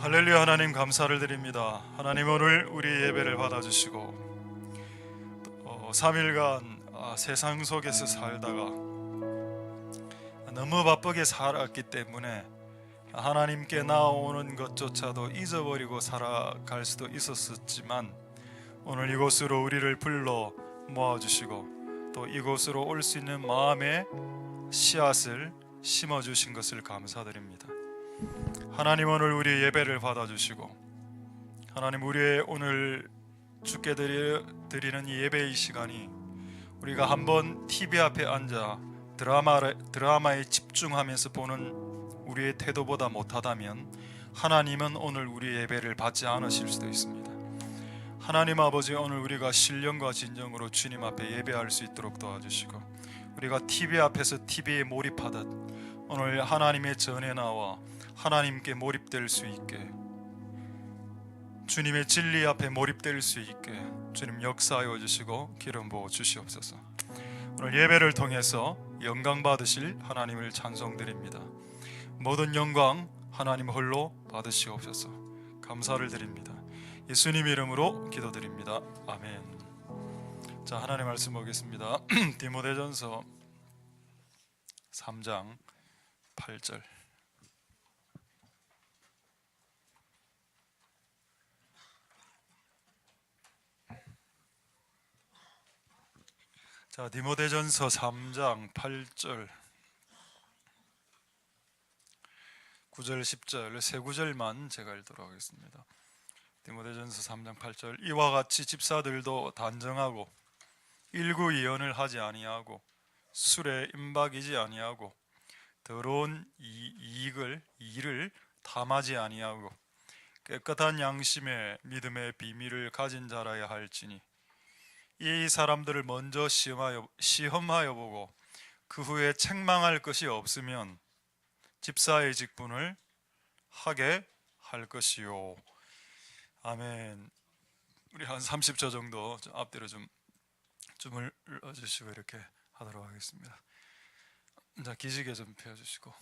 할렐루야. 하나님 감사를 드립니다. 하나님 오늘 우리 예배를 받아주시고 3일간 세상 속에서 살다가 너무 바쁘게 살았기 때문에 하나님께 나오는 것조차도 잊어버리고 살아갈 수도 있었지만 오늘 이곳으로 우리를 불러 모아주시고 또 이곳으로 올 수 있는 마음의 씨앗을 심어주신 것을 감사드립니다. 하나님 오늘 우리 예배를 받아주시고 하나님 우리의 오늘 주께 드리는 이 예배의 시간이 우리가 한번 TV 앞에 앉아 드라마에 집중하면서 보는 우리의 태도보다 못하다면 하나님은 오늘 우리 예배를 받지 않으실 수도 있습니다. 하나님 아버지, 오늘 우리가 신령과 진정으로 주님 앞에 예배할 수 있도록 도와주시고 우리가 TV 앞에서 TV에 몰입하듯 오늘 하나님의 전에 나와 하나님께 몰입될 수 있게, 주님의 진리 앞에 몰입될 수 있게 주님 역사하여 주시고 기름 부어 주시옵소서. 오늘 예배를 통해서 영광 받으실 하나님을 찬송드립니다. 모든 영광 하나님 홀로 받으시옵소서. 감사를 드립니다. 예수님 이름으로 기도드립니다. 아멘. 자, 하나님 말씀 보겠습니다. 디모데전서 3장 8절. 자, 디모데전서 3장 8절 9절 10절 세 구절만 제가 읽도록 하겠습니다. 디모데전서 3장 8절. 이와 같이 집사들도 단정하고 일구이언을 하지 아니하고 술에 임박이지 아니하고 더러운 일을 탐하지 아니하고 깨끗한 양심의 믿음의 비밀을 가진 자라야 할지니 이 사람들을 먼저 시험하여 보고 그 후에 책망할 것이 없으면 집사의 직분을 하게 할 것이요. 아멘. 우리 한 30초 정도 앞뒤로 줌을 넣어주시고 이렇게 하도록 하겠습니다. 자, 기지개 좀 펴주시고,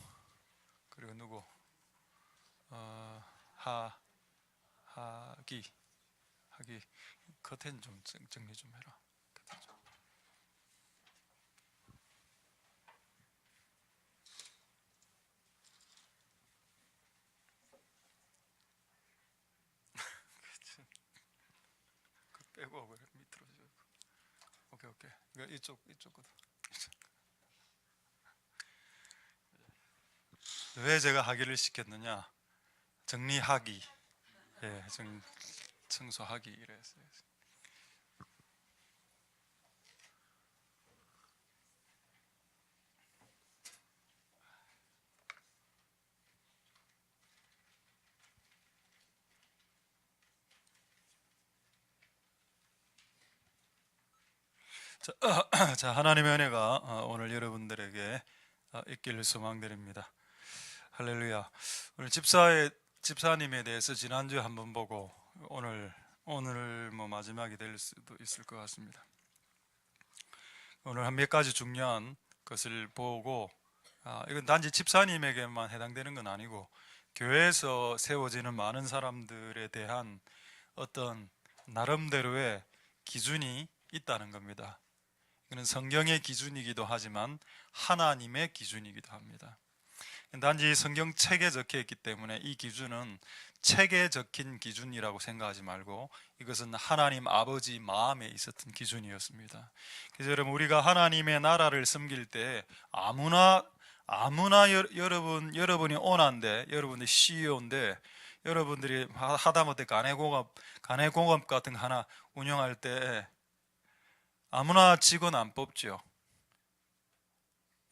그리고 누구 하기 커튼 좀 정리 좀 해라. 그 빼고 그래 밑으로. 오케이. 이쪽거든. 왜 제가 하기를 시켰느냐? 정리하기, 예, 청소하기 이랬어요. 자, 하나님의 은혜가 오늘 여러분들에게 있기를 소망드립니다. 할렐루야. 오늘 집사님에 대해서 지난주에 한번 보고 오늘 마지막이 될 수도 있을 것 같습니다. 오늘 한 몇 가지 중요한 것을 보고 이건 단지 집사님에게만 해당되는 건 아니고 교회에서 세워지는 많은 사람들에 대한 어떤 나름대로의 기준이 있다는 겁니다. 이는 성경의 기준이기도 하지만 하나님의 기준이기도 합니다. 단지 성경책에 적혀 있기 때문에 이 기준은 책에 적힌 기준이라고 생각하지 말고 이것은 하나님 아버지 마음에 있었던 기준이었습니다. 그래서 여러분, 우리가 하나님의 나라를 섬길 때 아무나 여러분이 오너인데, 여러분이 CEO인데, 여러분들이 하다못해 가내공업 같은 거 하나 운영할 때 아무나 직원 안 뽑죠.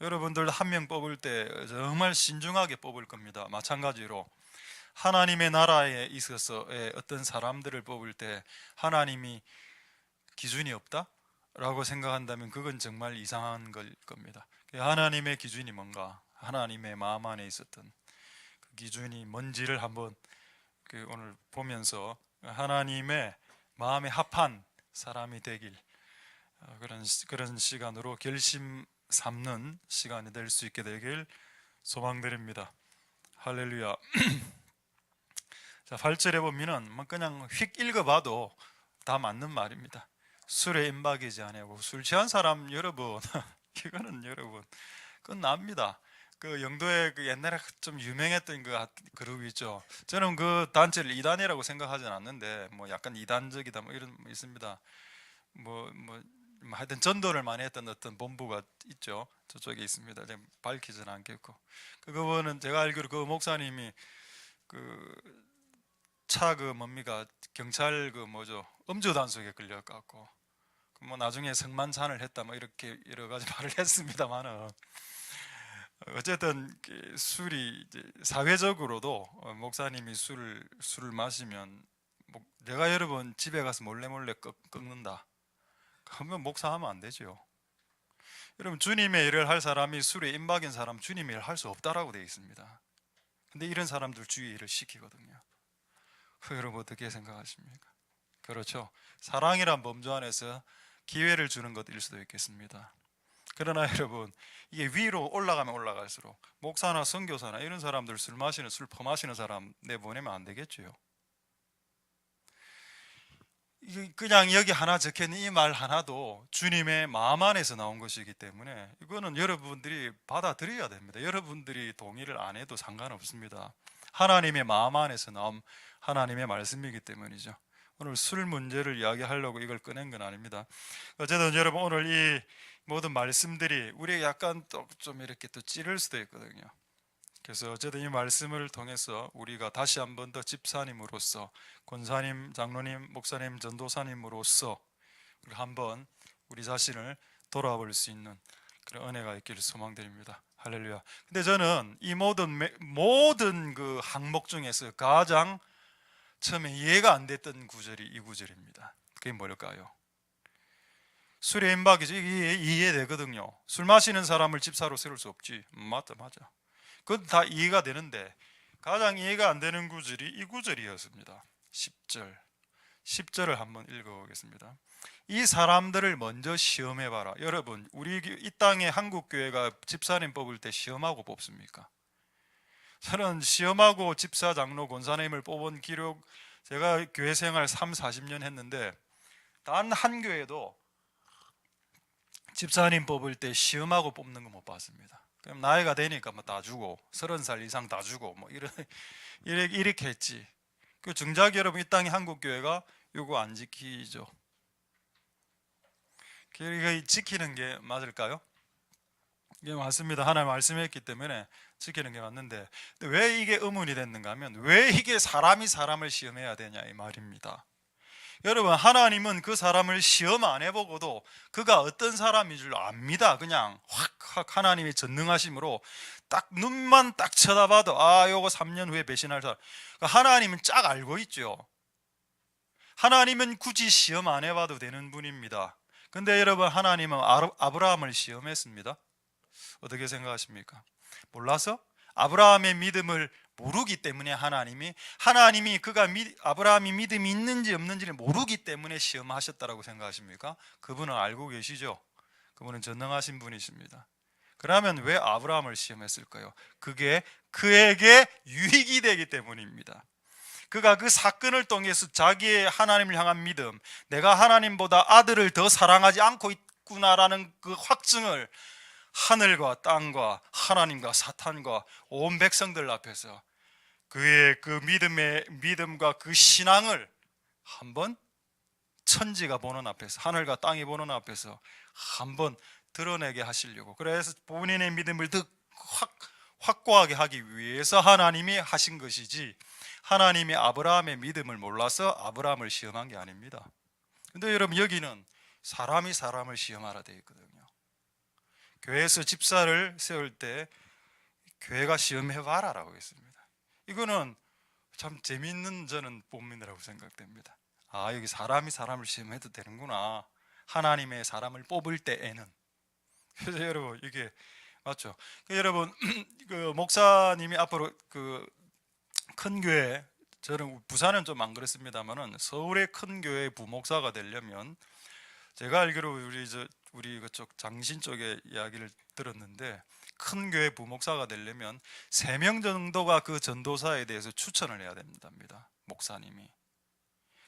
여러분들 한 명 뽑을 때 정말 신중하게 뽑을 겁니다. 마찬가지로 하나님의 나라에 있어서의 어떤 사람들을 뽑을 때 하나님이 기준이 없다? 라고 생각한다면 그건 정말 이상한 걸 겁니다. 하나님의 기준이 뭔가, 하나님의 마음 안에 있었던 그 기준이 뭔지를 한번 오늘 보면서 하나님의 마음에 합한 사람이 되길, 그런 시간으로 결심 삼는 시간이 될 수 있게 되길 소망드립니다. 할렐루야. 자, 8절에 보면은 뭐 그냥 휙 읽어봐도 다 맞는 말입니다. 술에 임박이지 아니하고. 술 취한 사람 여러분 이거는 여러분 끝납니다. 그 영도에 그 옛날에 좀 유명했던 그 그룹 있죠. 저는 그 단체를 이단이라고 생각하지는 않는데 뭐 약간 이단적이다 뭐 이런 뭐 있습니다. 뭐 하여튼 전도를 많이 했던 어떤 본부가 있죠. 저쪽에 있습니다. 밝히지는 않겠고, 그거는 제가 알기로 그 목사님이 그 차 그 뭡니까 경찰 그 뭐죠 음주 단속에 걸려갖고 뭐 나중에 성만찬을 했다 뭐 이렇게 여러 가지 말을 했습니다만은, 어쨌든 술이 이제 사회적으로도 목사님이 술을 마시면 뭐 내가 여러분 집에 가서 몰래 꺾는다 그러면 목사하면 안 되죠. 여러분 주님의 일을 할 사람이 술에 임박인 사람 주님의 일을 할 수 없다라고 되어 있습니다. 근데 이런 사람들 주의 일을 시키거든요. 여러분 어떻게 생각하십니까? 그렇죠. 사랑이란 범주 안에서 기회를 주는 것일 수도 있겠습니다. 그러나 여러분 이게 위로 올라가면 올라갈수록 목사나 선교사나 이런 사람들 술 퍼마시는 사람 내보내면 안 되겠죠. 그냥 여기 하나 적혀있는 이 말 하나도 주님의 마음 안에서 나온 것이기 때문에 이거는 여러분들이 받아들여야 됩니다. 여러분들이 동의를 안 해도 상관없습니다. 하나님의 마음 안에서 나온 하나님의 말씀이기 때문이죠. 오늘 술 문제를 이야기하려고 이걸 꺼낸 건 아닙니다. 어쨌든 여러분 오늘 이 모든 말씀들이 우리에게 약간 또 좀 이렇게 또 찌를 수도 있거든요. 그래서 어쨌든 이 말씀을 통해서 우리가 다시 한 번 더 집사님으로서, 권사님, 장로님, 목사님, 전도사님으로서 한번 우리 자신을 돌아볼 수 있는 그런 은혜가 있기를 소망드립니다. 할렐루야. 근데 저는 이 모든 그 항목 중에서 가장 처음에 이해가 안 됐던 구절이 이 구절입니다. 그게 뭘까요? 술에 임박이죠. 이게 이해되거든요. 술 마시는 사람을 집사로 세울 수 없지. 맞아. 그건 다 이해가 되는데 가장 이해가 안 되는 구절이 이 구절이었습니다. 10절을 한번 읽어보겠습니다. 이 사람들을 먼저 시험해봐라. 여러분 우리 이 땅에 한국교회가 집사님 뽑을 때 시험하고 뽑습니까? 저는 시험하고 집사, 장로, 권사님을 뽑은 기록, 제가 교회 생활 40년 했는데 단 한 교회도 집사님 뽑을 때 시험하고 뽑는 거 못 봤습니다. 그럼 나이가 되니까 뭐 다 주고 30살 이상 다 주고 뭐 이렇게 했지. 그 정작 여러분 이 땅의 한국 교회가 이거 안 지키죠. 이거 지키는 게 맞을까요? 이게 맞습니다. 하나님 말씀했기 때문에 지키는 게 맞는데 왜 이게 의문이 됐는가 하면 왜 이게 사람이 사람을 시험해야 되냐 이 말입니다. 여러분 하나님은 그 사람을 시험 안 해보고도 그가 어떤 사람인 줄 압니다. 그냥 확 하나님의 전능하심으로 딱 눈만 딱 쳐다봐도 요거 3년 후에 배신할 사람, 하나님은 쫙 알고 있죠. 하나님은 굳이 시험 안 해봐도 되는 분입니다. 근데 여러분 하나님은 아브라함을 시험했습니다. 어떻게 생각하십니까? 몰라서? 아브라함의 믿음을 모르기 때문에 하나님이 아브라함이 믿음이 있는지 없는지를 모르기 때문에 시험하셨다라고 생각하십니까? 그분은 알고 계시죠? 그분은 전능하신 분이십니다. 그러면 왜 아브라함을 시험했을까요? 그게 그에게 유익이 되기 때문입니다. 그가 그 사건을 통해서 자기의 하나님을 향한 믿음, 내가 하나님보다 아들을 더 사랑하지 않고 있구나라는 그 확증을 하늘과 땅과 하나님과 사탄과 온 백성들 앞에서 그의 그 믿음과 그 신앙을 한번 천지가 보는 앞에서, 하늘과 땅이 보는 앞에서 한번 드러내게 하시려고, 그래서 본인의 믿음을 더 확고하게 하기 위해서 하나님이 하신 것이지, 하나님이 아브라함의 믿음을 몰라서 아브라함을 시험한 게 아닙니다. 근데 여러분 여기는 사람이 사람을 시험하라 되어 있거든요. 교회에서 집사를 세울 때 교회가 시험해봐라 라고 했습니다. 이거는 참 재미있는 저는 본문이라고 생각됩니다. 여기 사람이 사람을 시험해도 되는구나, 하나님의 사람을 뽑을 때에는. 그래서 여러분 이게 맞죠? 여러분 그 목사님이 앞으로 그 큰 교회, 저는 부산은 좀 안 그렇습니다만은 서울의 큰 교회 부목사가 되려면, 제가 알기로 우리 그쪽 장신 쪽의 이야기를 들었는데 큰 교회 부목사가 되려면 3명 정도가 그 전도사에 대해서 추천을 해야 된답니다. 목사님이.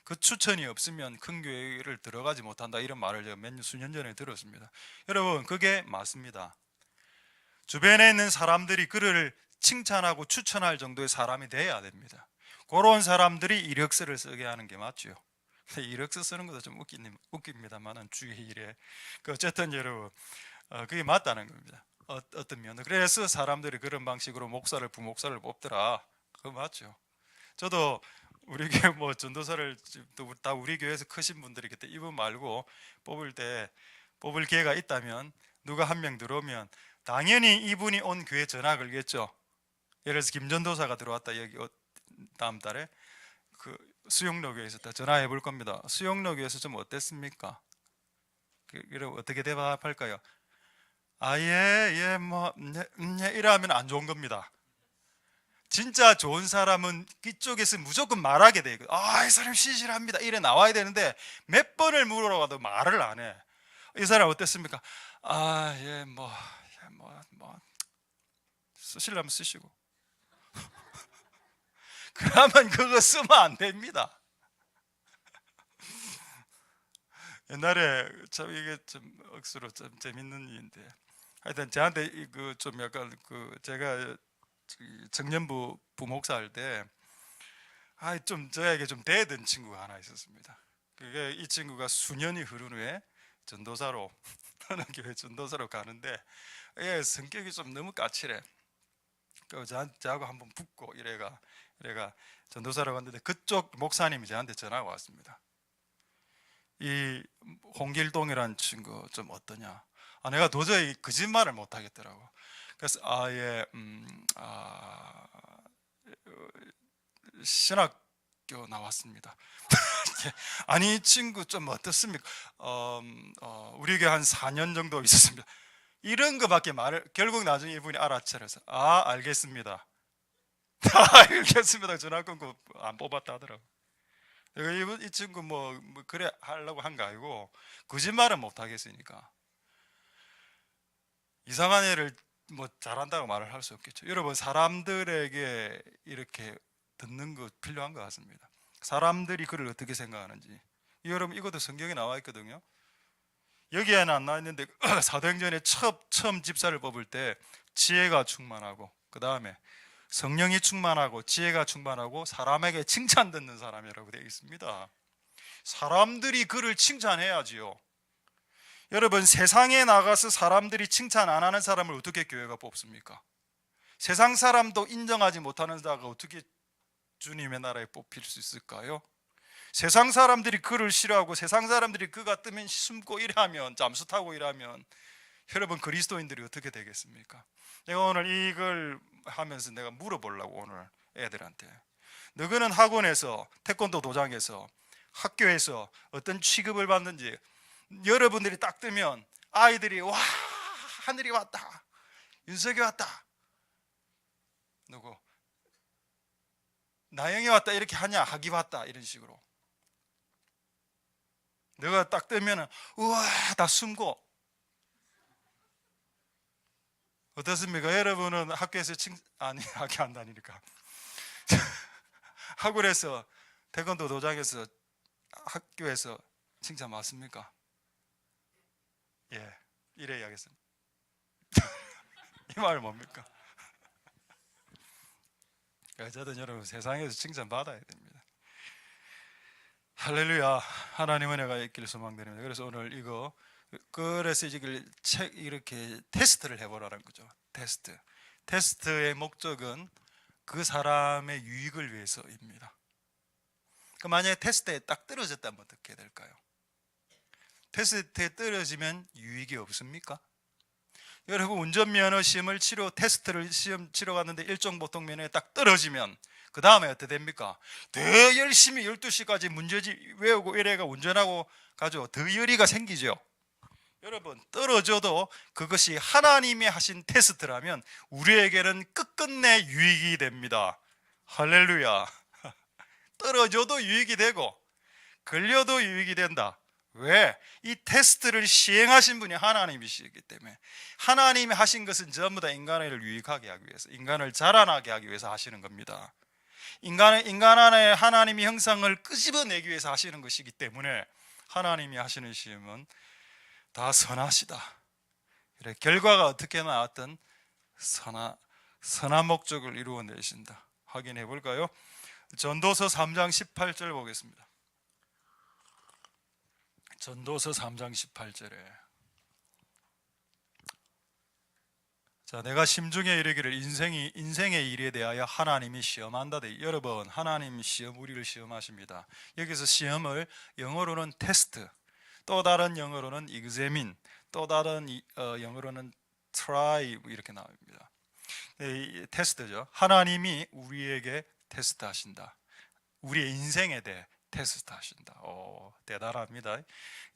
그 추천이 없으면 큰 교회를 들어가지 못한다, 이런 말을 제가 수년 전에 들었습니다. 여러분, 그게 맞습니다. 주변에 있는 사람들이 그를 칭찬하고 추천할 정도의 사람이 돼야 됩니다. 그런 사람들이 이력서를 쓰게 하는 게 맞죠. 이력서 쓰는 것도 좀 웃깁니다만은 주의 일에 어쨌든 여러분, 그게 맞다는 겁니다. 어떤 면은. 그래서 사람들이 그런 방식으로 목사를, 부목사를 뽑더라. 그거 맞죠. 저도 우리 교회 뭐 전도사를 다 우리 교회에서 크신 분들이 그때 이분 말고 뽑을 기회가 있다면 누가 한 명 들어오면 당연히 이분이 온 교회 전화 걸겠죠. 예를 들어서 김전도사가 들어왔다, 여기 다음 달에 그 수영로교에 있었다, 전화해 볼 겁니다. 수영로교에서 좀 어땠습니까? 어떻게 대답할까요? 이러면 안 좋은 겁니다. 진짜 좋은 사람은 이쪽에서 무조건 말하게 돼. 이 사람 신실합니다, 이래 나와야 되는데 몇 번을 물어봐도 말을 안 해. 이 사람 어땠습니까? 쓰시려면 쓰시고. 그러면 그거 쓰면 안 됩니다. 옛날에 참 이게 좀 억수로 좀 재밌는 일인데, 하여튼 저한테 좀 약간 제가 청년부 부목사 할 때 좀 저에게 좀 대든 친구가 하나 있었습니다. 그게 이 친구가 수년이 흐른 후에 전도사로 어느 교회 전도사로 가는데, 성격이 좀 너무 까칠해. 저하고 한번 붙고 이래가 전도사로 갔는데 그쪽 목사님이 저한테 전화가 왔습니다. 이 홍길동이라는 친구 좀 어떠냐? 내가 도저히 거짓말을 못 하겠더라고. 그래서 신학교 나왔습니다. 아니, 이 친구 좀 어떻습니까? 우리 교회 한 4년 정도 있었습니다. 이런 거밖에 결국 나중에 이분이 알아차려서 알겠습니다. 알겠습니다. 전화 끊고 안 뽑았다 하더라고. 이 친구 뭐 그래 하려고 한 거 아니고 거짓말은 못 하겠으니까. 이상한 애를 뭐 잘한다고 말을 할 수 없겠죠. 여러분, 사람들에게 이렇게 듣는 거 필요한 것 같습니다. 사람들이 그를 어떻게 생각하는지. 여러분, 이것도 성경에 나와 있거든요. 여기에는 안 나와 있는데 사도행전에 처음 집사를 뽑을 때 지혜가 충만하고, 그 다음에 성령이 충만하고 지혜가 충만하고 사람에게 칭찬 듣는 사람이라고 되어 있습니다. 사람들이 그를 칭찬해야지요. 여러분, 세상에 나가서 사람들이 칭찬 안 하는 사람을 어떻게 교회가 뽑습니까? 세상 사람도 인정하지 못하는 자가 어떻게 주님의 나라에 뽑힐 수 있을까요? 세상 사람들이 그를 싫어하고 세상 사람들이 그가 뜨면 숨고 일하면, 잠수 타고 일하면 여러분, 그리스도인들이 어떻게 되겠습니까? 내가 오늘 이걸 하면서 내가 물어보려고, 오늘 애들한테, 너희는 학원에서, 태권도 도장에서, 학교에서 어떤 취급을 받는지, 여러분들이 딱 뜨면 아이들이 와, 하늘이 왔다, 윤석이 왔다, 누구 나영이 왔다 이렇게 하냐, 학이 왔다 이런 식으로. 내가 딱 뜨면은 우와 다 숨고. 어떻습니까? 여러분은 학교에서 학교 안 다니니까 학원에서, 태권도 도장에서, 학교에서 칭찬 맞습니까? 예, 이래 이야기했습니다. 이 말 뭡니까? 어쨌든 여러분, 세상에서 칭찬 받아야 됩니다. 할렐루야. 하나님 은혜가 있기를 소망드립니다. 그래서 오늘 그래서 이렇게 테스트를 해보라는 거죠. 테스트의 목적은 그 사람의 유익을 위해서입니다. 만약에 테스트에 딱 떨어졌다면 어떻게 될까요? 테스트에 떨어지면 유익이 없습니까? 여러분, 운전면허 시험 치러 갔는데 일종 보통 면허에 딱 떨어지면 그 다음에 어떻게 됩니까? 더 열심히 12시까지 문제집 외우고 이래가 운전하고 가지고 더 열의가 생기죠. 여러분, 떨어져도 그것이 하나님이 하신 테스트라면 우리에게는 끝끝내 유익이 됩니다. 할렐루야. 떨어져도 유익이 되고 걸려도 유익이 된다. 왜? 이 테스트를 시행하신 분이 하나님이시기 때문에. 하나님이 하신 것은 전부 다 인간을 유익하게 하기 위해서, 인간을 자라나게 하기 위해서 하시는 겁니다. 인간 안에 하나님의 형상을 끄집어내기 위해서 하시는 것이기 때문에 하나님이 하시는 시험은 다 선하시다. 그래, 결과가 어떻게 나왔든 선한 목적을 이루어내신다. 확인해 볼까요? 전도서 3장 18절 보겠습니다. 전도서 3장 18절에 자, 내가 심중에 이르기를 인생의 일에 대하여 하나님이 시험한다. 여러분, 하나님 시험, 우리를 시험하십니다. 여기서 시험을 영어로는 테스트, 또 다른 영어로는 examine, 또 다른 영어로는 try 이렇게 나옵니다. 테스트죠. 하나님이 우리에게 테스트하신다. 우리의 인생에 대해 테스트하신다. 대단합니다.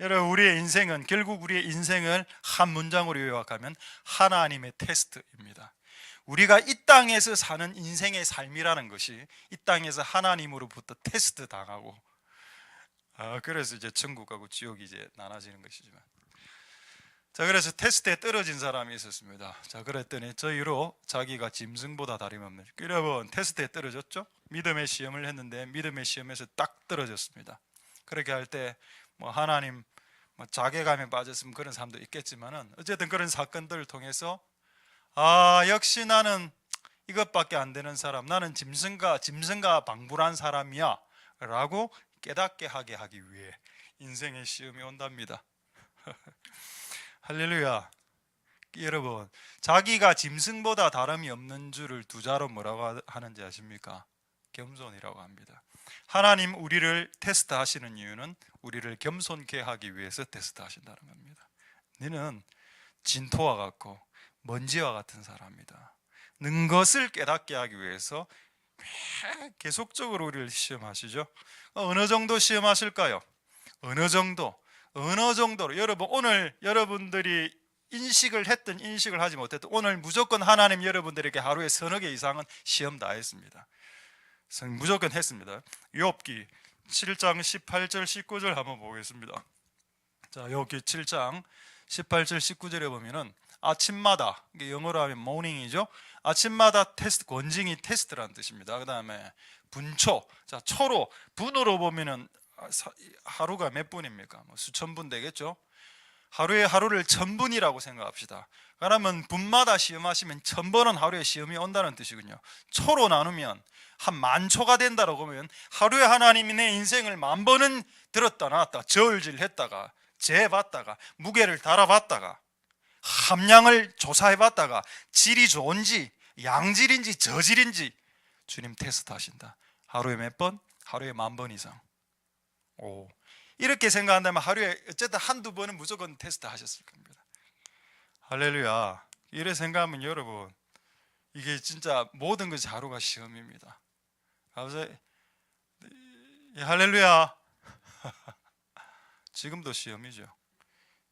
여러분, 우리의 인생은 결국 우리의 인생을 한 문장으로 요약하면 하나님의 테스트입니다. 우리가 이 땅에서 사는 인생의 삶이라는 것이 이 땅에서 하나님으로부터 테스트 당하고 그래서 이제 천국하고 지옥이 이제 나눠지는 것이지만 자, 그래서 테스트에 떨어진 사람이 있었습니다. 자, 그랬더니 저희로 자기가 짐승보다 다름없는 여러분, 테스트에 떨어졌죠? 믿음의 시험을 했는데 믿음의 시험에서 딱 떨어졌습니다. 그렇게 할 때 뭐 하나님 자괴감에 빠졌으면 그런 사람도 있겠지만은 어쨌든 그런 사건들을 통해서 역시 나는 이것밖에 안 되는 사람, 나는 짐승과 방불한 사람이야 라고 깨닫게 하게 하기 위해 인생의 시험이 온답니다. 할렐루야. 여러분, 자기가 짐승보다 다름이 없는 줄을 두 자로 뭐라고 하는지 아십니까? 겸손이라고 합니다. 하나님 우리를 테스트하시는 이유는 우리를 겸손케 하기 위해서 테스트하신다는 겁니다. 너는 진토와 같고 먼지와 같은 사람이다. 는 것을 깨닫게 하기 위해서 계속적으로 우리를 시험하시죠. 어느 정도 시험하실까요? 어느 정도로 여러분, 오늘 여러분들이 인식을 했든 인식을 하지 못했든 오늘 무조건 하나님 여러분들에게 하루에 서너 개 이상은 시험 다 했습니다. 무조건 했습니다. 욥기 7장 18절 19절 한번 보겠습니다. 자, 욥기 7장 18절 19절에 보면은 아침마다, 이게 영어로 하면 morning이죠. 아침마다 테스트, 권징이 테스트라는 뜻입니다. 그 다음에 분초, 자, 초로, 분으로 보면은 하루가 몇 분입니까? 수천 분 되겠죠. 하루를 1000분이라고 생각합시다. 그러면 분마다 시험하시면 1000번은 하루에 시험이 온다는 뜻이군요. 초로 나누면 한 10,000초가 된다라고 하면 하루에 하나님이 내 인생을 10,000번은 들었다 놨다 저울질했다가 재봤다가 무게를 달아봤다가 함량을 조사해봤다가 질이 좋은지 양질인지 저질인지 주님 테스트하신다. 하루에 몇 번? 하루에 10,000번 이상. 이렇게 생각한다면 하루에 어쨌든 한두 번은 무조건 테스트 하셨을 겁니다. 할렐루야. 이래 생각하면 여러분, 이게 진짜 모든 것이 하루가 시험입니다. 할렐루야. 지금도 시험이죠.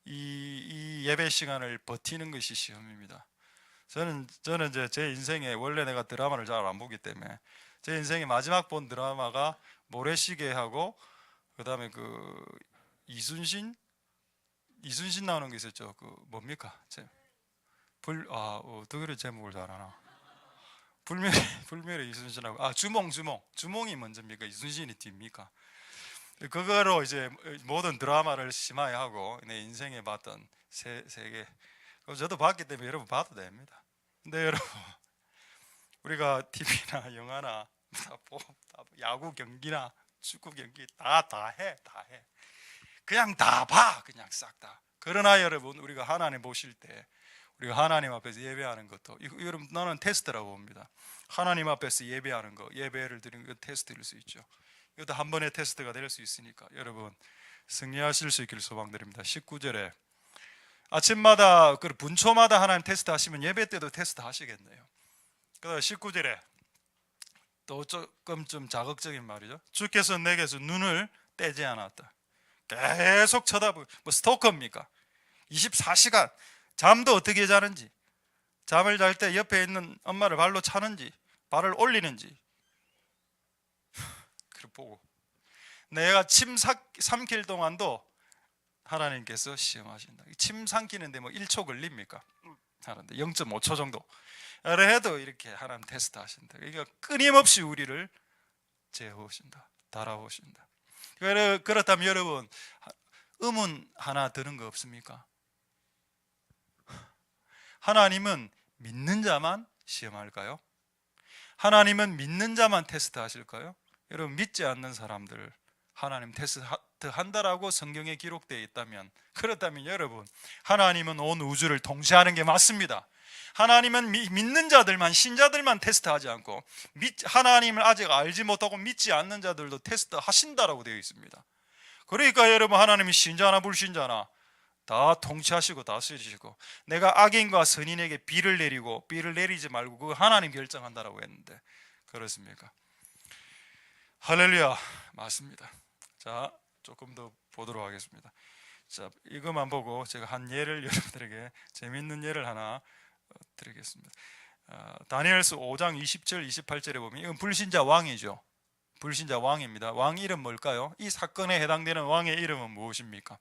이 예배 시간을 버티는 것이 시험입니다. 저는 이제 제 인생에 원래 내가 드라마를 잘 안 보기 때문에 제 인생의 마지막 본 드라마가 모래시계하고 그다음에 그 이순신 나오는 게 있었죠. 그 뭡니까? 어떻게 제목을 잘 아나? 불멸의 이순신하고 주몽이 먼저입니까? 이순신이 뒤입니까? 그거로 이제 모든 드라마를 심화하고 내 인생에 봤던 세 개. 저도 봤기 때문에 여러분 봐도 됩니다. 근데 여러분, 우리가 TV나 영화나 야구 경기나 축구 경기 다 해. 그냥 다 봐. 그냥 싹 다. 그러나 여러분, 우리가 하나님 보실 때 우리가 하나님 앞에서 예배하는 것도 여러분, 나는 테스트라고 봅니다. 하나님 앞에서 예배하는 거, 예배를 드리는 건 테스트일 수 있죠. 이것도 한 번의 테스트가 될 수 있으니까 여러분 승리하실 수 있기를 소망드립니다. 19절에 아침마다 그 분초마다 하나님 테스트 하시면 예배 때도 테스트 하시겠네요. 그다음 19절에 또 조금 좀 자극적인 말이죠. 주께서 내게서 눈을 떼지 않았다. 계속 쳐다보고, 스토커입니까? 24시간 잠도 어떻게 자는지, 잠을 잘 때 옆에 있는 엄마를 발로 차는지 발을 올리는지 그걸 보고 내가 침 삼킬 동안도 하나님께서 시험하신다. 침 삼키는데 1초 걸립니까? 하는데 0.5초 정도 해도 이렇게 하나님 테스트 하신다. 그러니까 끊임없이 우리를 재우신다, 달아오신다. 그렇다면 여러분, 의문 하나 드는 거 없습니까? 하나님은 믿는 자만 시험할까요? 하나님은 믿는 자만 테스트하실까요? 여러분, 믿지 않는 사람들 하나님 테스트한다라고 성경에 기록되어 있다면, 그렇다면 여러분, 하나님은 온 우주를 통치하는 게 맞습니다. 하나님은 믿는 자들만, 신자들만 테스트하지 않고 하나님을 아직 알지 못하고 믿지 않는 자들도 테스트하신다라고 되어 있습니다. 그러니까 여러분, 하나님이 신자나 불신자나 다 통치하시고 다스리시고, 내가 악인과 선인에게 비를 내리고 비를 내리지 말고 그거 하나님 결정한다라고 했는데 그렇습니까? 할렐루야, 맞습니다. 자, 조금 더 보도록 하겠습니다. 자, 이것만 보고 제가 한 예를 여러분들에게 재미있는 예를 하나 드리겠습니다. 다니엘서 5장 20절 28절에 보면 이건 불신자 왕이죠. 불신자 왕입니다. 왕 이름 뭘까요? 이 사건에 해당되는 왕의 이름은 무엇입니까?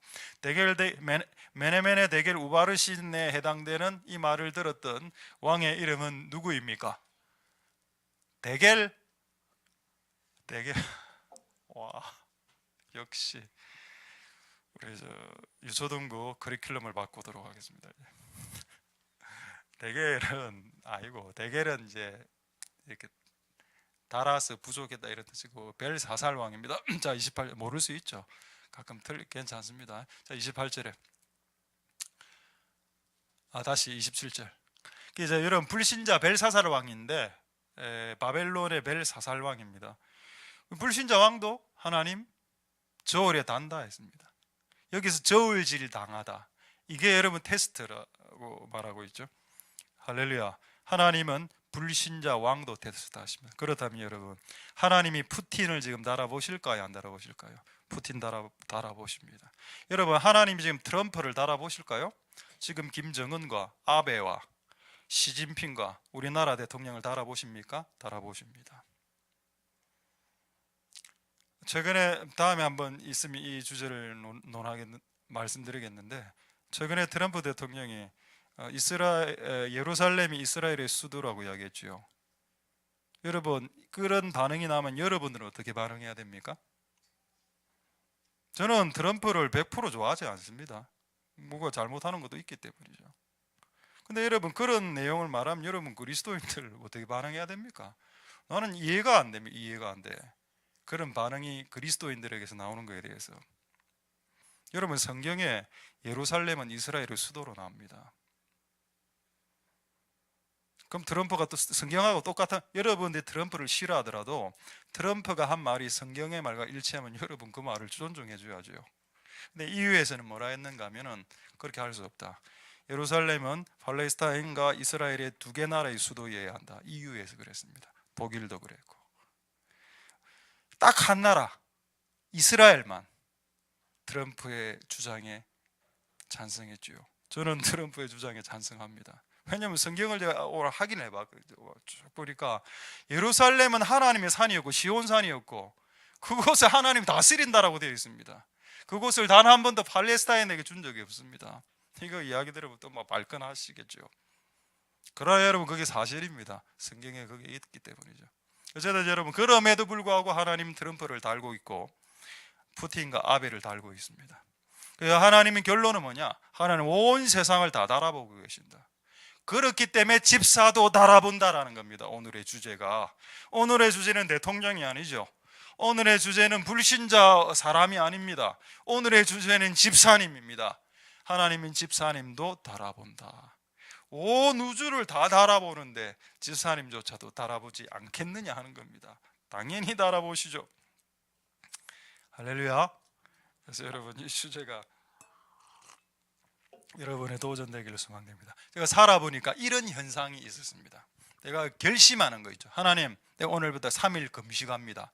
메네메네 대겔 우바르신에 해당되는 이 말을 들었던 왕의 이름은 누구입니까? 대겔. 와, 역시 우리 유초등부 커리큘럼을 바꾸도록 하겠습니다. 대겔은 이제 이렇게 달아서 부족했다 이런 뜻이고 벨사살 왕입니다. 자, 28 모를 수 있죠. 가끔 괜찮습니다. 자, 28절에 다시 27절. 이제 여러분, 불신자 벨사살 왕인데 바벨론의 벨사살 왕입니다. 불신자 왕도 하나님 저울에 단다 했습니다. 여기서 저울질 당하다, 이게 여러분 테스트라고 말하고 있죠. 할렐루야. 하나님은 불신자 왕도 테스트하십니다. 그렇다면 여러분, 하나님이 푸틴을 지금 달아보실까요? 안 달아보실까요? 푸틴 달아보십니다. 여러분, 하나님이 지금 트럼프를 달아보실까요? 지금 김정은과 아베와 시진핑과 우리나라 대통령을 달아보십니까? 달아보십니다. 최근에 다음에 한번 있으면 이 주제를 말씀드리겠는데, 최근에 트럼프 대통령이 예루살렘이 이스라엘의 수도라고 이야기했죠. 여러분, 그런 반응이 나면 여러분들은 어떻게 반응해야 됩니까? 저는 트럼프를 100% 좋아하지 않습니다. 뭐가 잘못하는 것도 있기 때문이죠. 근데 여러분, 그런 내용을 말하면 여러분 그리스도인들 어떻게 반응해야 됩니까? 나는 이해가 안 됩니다. 이해가 안 돼. 그런 반응이 그리스도인들에게서 나오는 것에 대해서. 여러분, 성경에 예루살렘은 이스라엘의 수도로 나옵니다. 그럼 트럼프가 또 성경하고 똑같은, 여러분들이 트럼프를 싫어하더라도 트럼프가 한 말이 성경의 말과 일치하면 여러분 그 말을 존중해 줘야죠. 근데 EU에서는 뭐라 했는가 하면은 그렇게 할 수 없다. 예루살렘은 팔레스타인과 이스라엘의 두 개 나라의 수도여야 한다. EU에서 그랬습니다. 독일도 그랬고. 딱 한 나라, 이스라엘만 트럼프의 주장에 찬성했죠. 저는 트럼프의 주장에 찬성합니다. 왜냐하면 성경을 제가 오늘 확인해 보니까 예루살렘은 하나님의 산이었고 시온산이었고 그곳에 하나님 다스린다라고 되어 있습니다. 그곳을 단 한 번도 팔레스타인에게 준 적이 없습니다. 이거 이야기 들으면 또 막 발끈하시겠죠. 그러나 여러분, 그게 사실입니다. 성경에 그게 있기 때문이죠. 어쨌든 여러분, 그럼에도 불구하고 하나님 트럼프를 달고 있고 푸틴과 아벨을 달고 있습니다. 하나님의 결론은 뭐냐? 하나님 온 세상을 다 달아보고 계신다. 그렇기 때문에 집사도 달아본다라는 겁니다. 오늘의 주제가. 오늘의 주제는 대통령이 아니죠. 오늘의 주제는 불신자 사람이 아닙니다. 오늘의 주제는 집사님입니다. 하나님은 집사님도 달아본다. 온 우주를 다 달아보는데 집사님조차도 달아보지 않겠느냐 하는 겁니다. 당연히 달아보시죠. 할렐루야. 그래서 여러분, 이 주제가 여러분의 도전되기를 소망됩니다. 제가 살아보니까 이런 현상이 있었습니다. 내가 결심하는 거 있죠. 하나님, 내가 오늘부터 3일 금식합니다.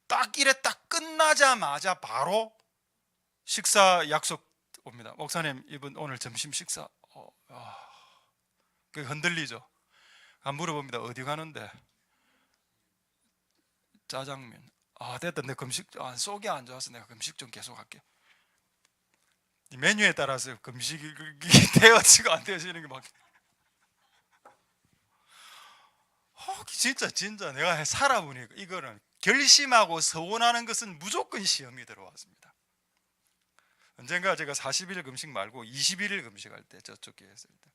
딱 끝나자마자 바로 식사 약속 옵니다. 목사님, 이분 오늘 점심 식사 그게 흔들리죠. 물어봅니다. 어디 가는데? 짜장면. 됐다. 내 금식 속이 안 좋아서 내가 금식 좀 계속 할게. 이 메뉴에 따라서 금식이 되어지고 안 되어지는 게 막 진짜 내가 살아보니까 이거는 결심하고 서원하는 것은 무조건 시험이 들어왔습니다. 언젠가 제가 40일 금식 말고 21일 금식할 때, 저쪽 교회 했을 때,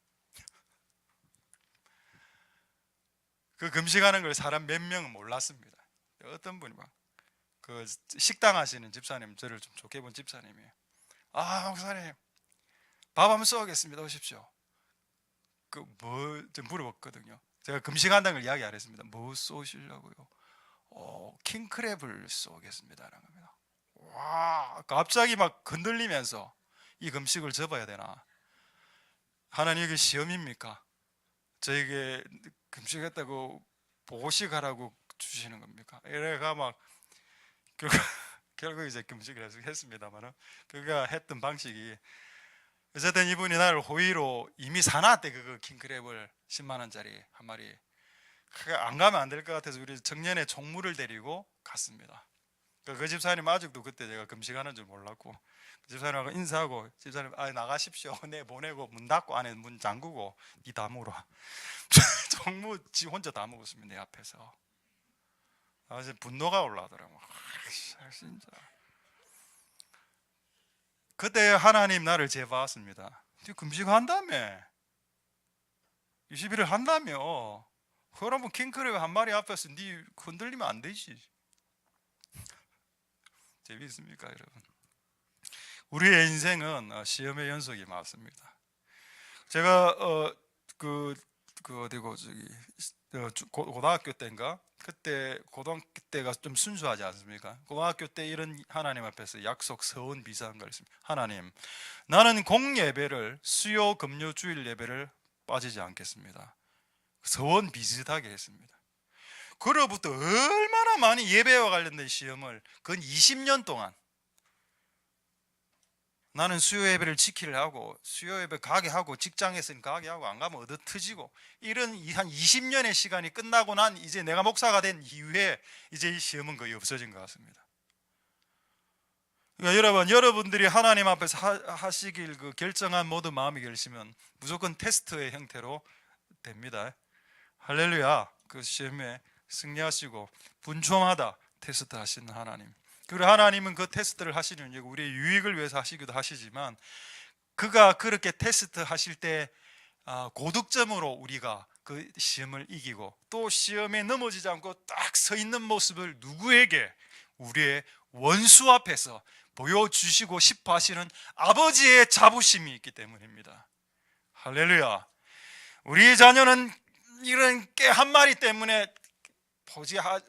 그 금식하는 걸 사람 몇 명은 몰랐습니다. 어떤 분이 막 그 식당 하시는 집사님, 저를 좀 좋게 본 집사님이에요. 아, 목사님 밥 한번 쏘겠습니다, 오십시오. 좀 물어봤거든요. 제가 금식한다는 걸 이야기 안 했습니다. 뭐 쏘시려고요? 킹크랩을 쏘겠습니다라는 겁니다. 와, 갑자기 막 흔들리면서 이 금식을 접어야 되나? 하나님, 이게 시험입니까? 저에게 금식했다고 보고식하라고 주시는 겁니까? 이래가 막 결국, 결국 이제 금식을 했습니다만은, 그가 했던 방식이, 어쨌든 이분이 나를 호의로 이미 사놨대. 그거 킹크랩을 10만 원짜리 한 마리. 안 가면 안 될 것 같아서 우리 청년의 총무를 데리고 갔습니다. 그 집사님 아직도 그때 제가 금식하는 줄 몰랐고, 그 집사님하고 인사하고, 집사님 나가십시오. 내 보내고 문 닫고 안에 문 잠그고 니 다 먹어라. 총무 지 혼자 다 먹었습니다, 내 앞에서. 이제 분노가 올라오더라고. 진짜. 그때 하나님 나를 재봤습니다. 네 금식한다며, 20일을 한다며, 그러면 킹크랩 한 마리 앞에서 네 흔들리면 안 되지. 재미있습니까, 여러분? 우리의 인생은 시험의 연속이 맞습니다. 제가 어디고 저기 고등학교 때인가, 그때 고등학교 때가 좀 순수하지 않습니까? 고등학교 때 이런 하나님 앞에서 약속 서원 비슷한 걸 했습니다. 하나님, 나는 공예배를 수요 금요 주일 예배를 빠지지 않겠습니다. 서원 비슷하게 했습니다. 그로부터 얼마나 많이 예배와 관련된 시험을 근 20년 동안 나는 수요 예배를 지키려 하고, 수요 예배 가게 하고, 직장에서는 가게 하고, 안 가면 얻어 터지고, 이런 한 20년의 시간이 끝나고 난 이제 내가 목사가 된 이후에 이제 이 시험은 거의 없어진 것 같습니다. 그러니까 여러분들이 하나님 앞에서 하시길 그 결정한 모든 마음이 결심은 무조건 테스트의 형태로 됩니다. 할렐루야. 그 시험에 승리하시고 분주하다 테스트 하시는 하나님. 그리고 하나님은 그 테스트를 하시는 이유가 우리의 유익을 위해서 하시기도 하시지만, 그가 그렇게 테스트 하실 때 고득점으로 우리가 그 시험을 이기고 또 시험에 넘어지지 않고 딱 서 있는 모습을 누구에게? 우리의 원수 앞에서 보여주시고 싶어 하시는 아버지의 자부심이 있기 때문입니다. 할렐루야. 우리 자녀는 이런 깨 한 마리 때문에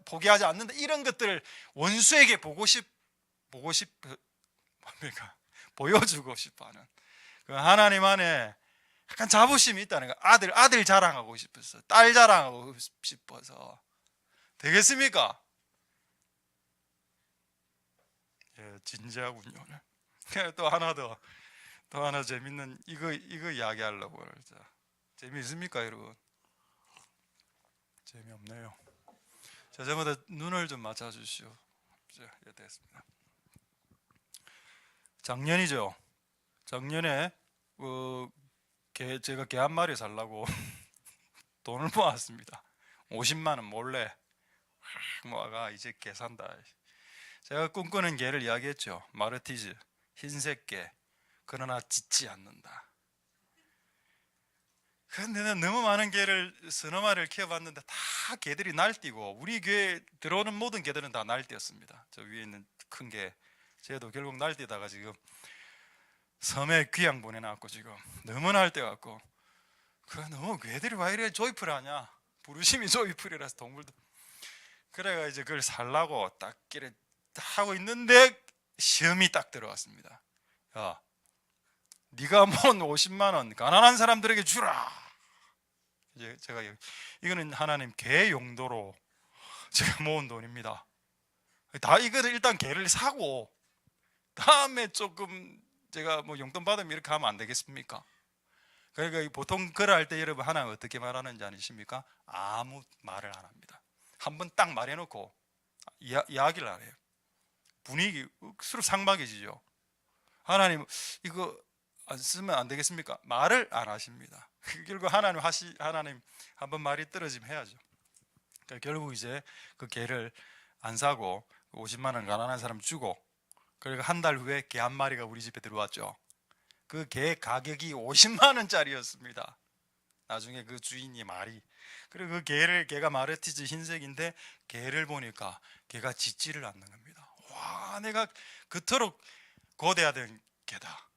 포기하지 않는다, 이런 것들을 원수에게 뭡니까? 보여주고 싶어하는 그 하나님 안에 약간 자부심이 있다는 거. 아들 자랑하고 싶어서, 딸 자랑하고 싶어서. 되겠습니까? 예, 진지하군요. 또 하나 재밌는 이거 이야기하려고 그러죠. 재미있습니까, 여러분? 재미없네요. 자, 저마다 눈을 좀 맞춰주시오. 자, 됐습니다. 작년이죠. 작년에 제가 개 한 마리 살라고 돈을 모았습니다. 50만 원 몰래 모아가 이제 개 산다. 제가 꿈꾸는 개를 이야기했죠. 마르티즈, 흰색 개. 그러나 짖지 않는다. 그런데 는 너무 많은 개를 서너 마리를 키워봤는데 다 개들이 날뛰고, 우리 교회에 들어오는 모든 개들은 다 날뛰었습니다. 저 위에 있는 큰 개, 쟤도 결국 날뛰다가 지금 섬에 귀양 보내놨고 지금 너무 날뛰어갖고, 너무 개들이 왜 이래 조이풀하냐, 부르심이 조이풀이라서 동물도. 그래가 이제 그걸 살라고 딱 길에 하고 있는데 시험이 딱 들어왔습니다. 야, 네가 모은 50만 원 가난한 사람들에게 주라. 이제 제가 이거는 하나님 개 용도로 제가 모은 돈입니다. 이거는 일단 개를 사고 다음에 조금 제가 뭐 용돈 받으면 이렇게 하면 안 되겠습니까? 그러니까 보통 글을 할 때 여러분 하나님 어떻게 말하는지 아십니까? 아무 말을 안 합니다. 한번 딱 말해놓고 이야기를 안 해요. 분위기 억수로 상막해지죠. 하나님 이거 안 쓰면 안 되겠습니까? 말을 안 하십니다. 결국 하나님 한번 말이 떨어지면 해야죠. 그러니까 결국 이제 그 개를 안 사고 50만 원 가난한 사람 주고, 그리고 한 달 후에 개 한 마리가 우리 집에 들어왔죠. 그 개 가격이 50만 원짜리였습니다. 나중에 그 주인이 말이, 그리고 그 개가 마르티즈 흰색인데 개를 보니까 개가 짖지를 않는 겁니다. 와, 내가 그토록 고대하던 개다.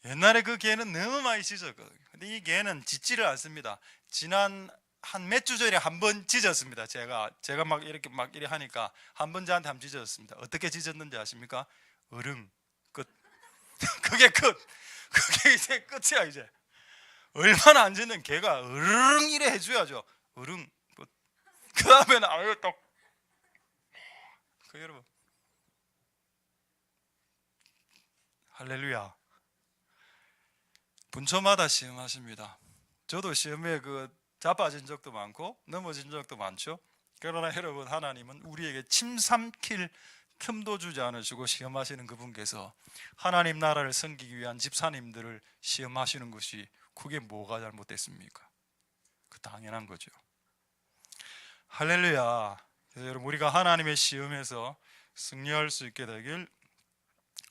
옛날에 그 개는 너무 많이 짖었거든요. 근데 이 개는 짖지를 않습니다. 지난 한 몇 주 전에 한 번 짖었습니다. 제가 막 이렇게 하니까 한 번 저한테 한번 짖었습니다. 어떻게 짖었는지 아십니까? 으릉. 끝. 그게 끝. 그게 이제 끝이야. 이제 얼마나 안 짖는 개가 으릉 이래 해줘야죠. 으릉. 끝. 그 다음에는 아유 또 그 여러분, 할렐루야. 분초마다 시험하십니다. 저도 시험에 자빠진 적도 많고 넘어진 적도 많죠. 그러나 여러분, 하나님은 우리에게 침 삼킬 틈도 주지 않으시고 시험하시는 그분께서 하나님 나라를 섬기기 위한 집사님들을 시험하시는 것이, 그게 뭐가 잘못됐습니까? 그 당연한 거죠. 할렐루야. 그래서 여러분, 우리가 하나님의 시험에서 승리할 수 있게 되길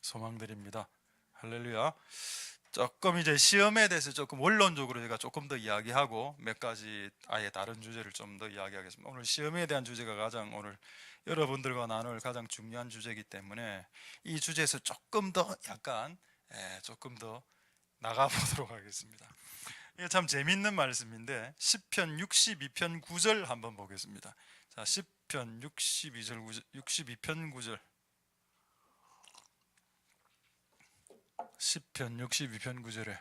소망드립니다. 할렐루야. 조금 이제 시험에 대해서 조금 원론적으로 제가 조금 더 이야기하고 몇 가지 아예 다른 주제를 좀 더 이야기하겠습니다. 오늘 시험에 대한 주제가 가장 오늘 여러분들과 나눌 가장 중요한 주제이기 때문에 이 주제에서 조금 더 조금 더 나가보도록 하겠습니다. 이게 참 재밌는 말씀인데 시편 62편 9절 한번 보겠습니다. 자, 시편 62편 9절. 시편 62편 9절에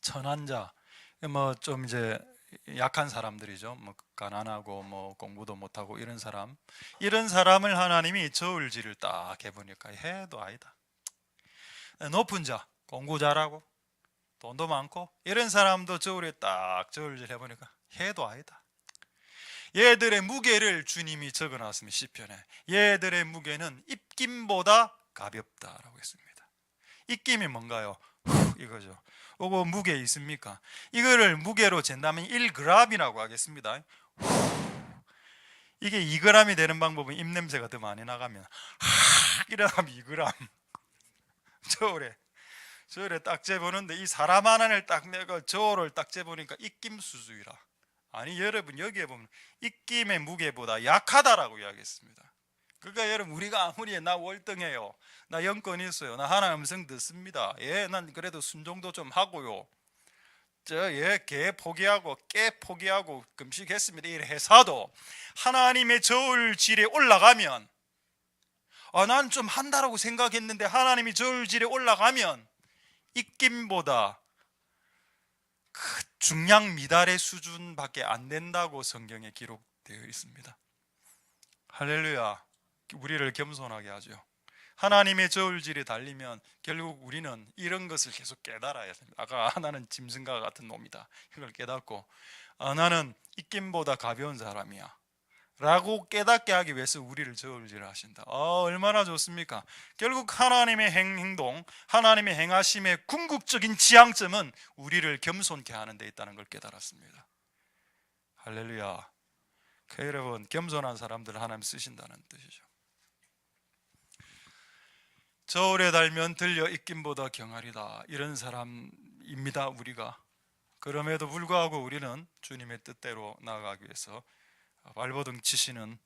천한 자, 뭐 좀 이제 약한 사람들이죠. 뭐 가난하고 뭐 공부도 못하고 이런 사람을 하나님이 저울질을 딱 해보니까 해도 아니다. 높은 자, 공부 잘하고 돈도 많고 이런 사람도 저울에 딱 저울질 해보니까 해도 아니다. 얘들의 무게를 주님이 적어놨습니다. 시편에 얘들의 무게는 입김보다 가볍다라고 했습니다. 입김이 뭔가요? 이거죠. 이거 무게 있습니까? 이거를 무게로 잰다면 1g이라고 하겠습니다. 이게 2g이 되는 방법은 입냄새가 더 많이 나가면 이러면 2g. 저울에 딱 재보는데 이 사람 하나를 딱 내가 저울을 딱 재보니까 입김 수준이라. 아니 여러분, 여기에 보면 입김의 무게보다 약하다라고 이야기했습니다. 그러니까 여러분, 우리가 아무리 나 월등해요, 나 영권 있어요, 나 하나님 음성 듣습니다, 난 그래도 순종도 좀 하고요, 개 포기하고 깨 포기하고 금식했습니다, 이래 해서도 하나님의 저울질에 올라가면, 난 좀 한다라고 생각했는데 하나님이 저울질에 올라가면 입김보다 그 중량 미달의 수준밖에 안 된다고 성경에 기록되어 있습니다. 할렐루야. 우리를 겸손하게 하죠. 하나님의 저울질에 달리면 결국 우리는 이런 것을 계속 깨달아야 됩니다. 아까 나는 짐승과 같은 놈이다, 이걸 깨닫고 나는 입김보다 가벼운 사람이야 라고 깨닫게 하기 위해서 우리를 저울질을 하신다. 얼마나 좋습니까? 결국 하나님의 행동, 하나님의 행하심의 궁극적인 지향점은 우리를 겸손케 하는 데 있다는 걸 깨달았습니다. 할렐루야. 여러분, 겸손한 사람들 하나님 쓰신다는 뜻이죠. 저울에 달면 들려 입김보다 경하리다, 이런 사람입니다 우리가. 그럼에도 불구하고 우리는 주님의 뜻대로 나아가기 위해서 발버둥 치시는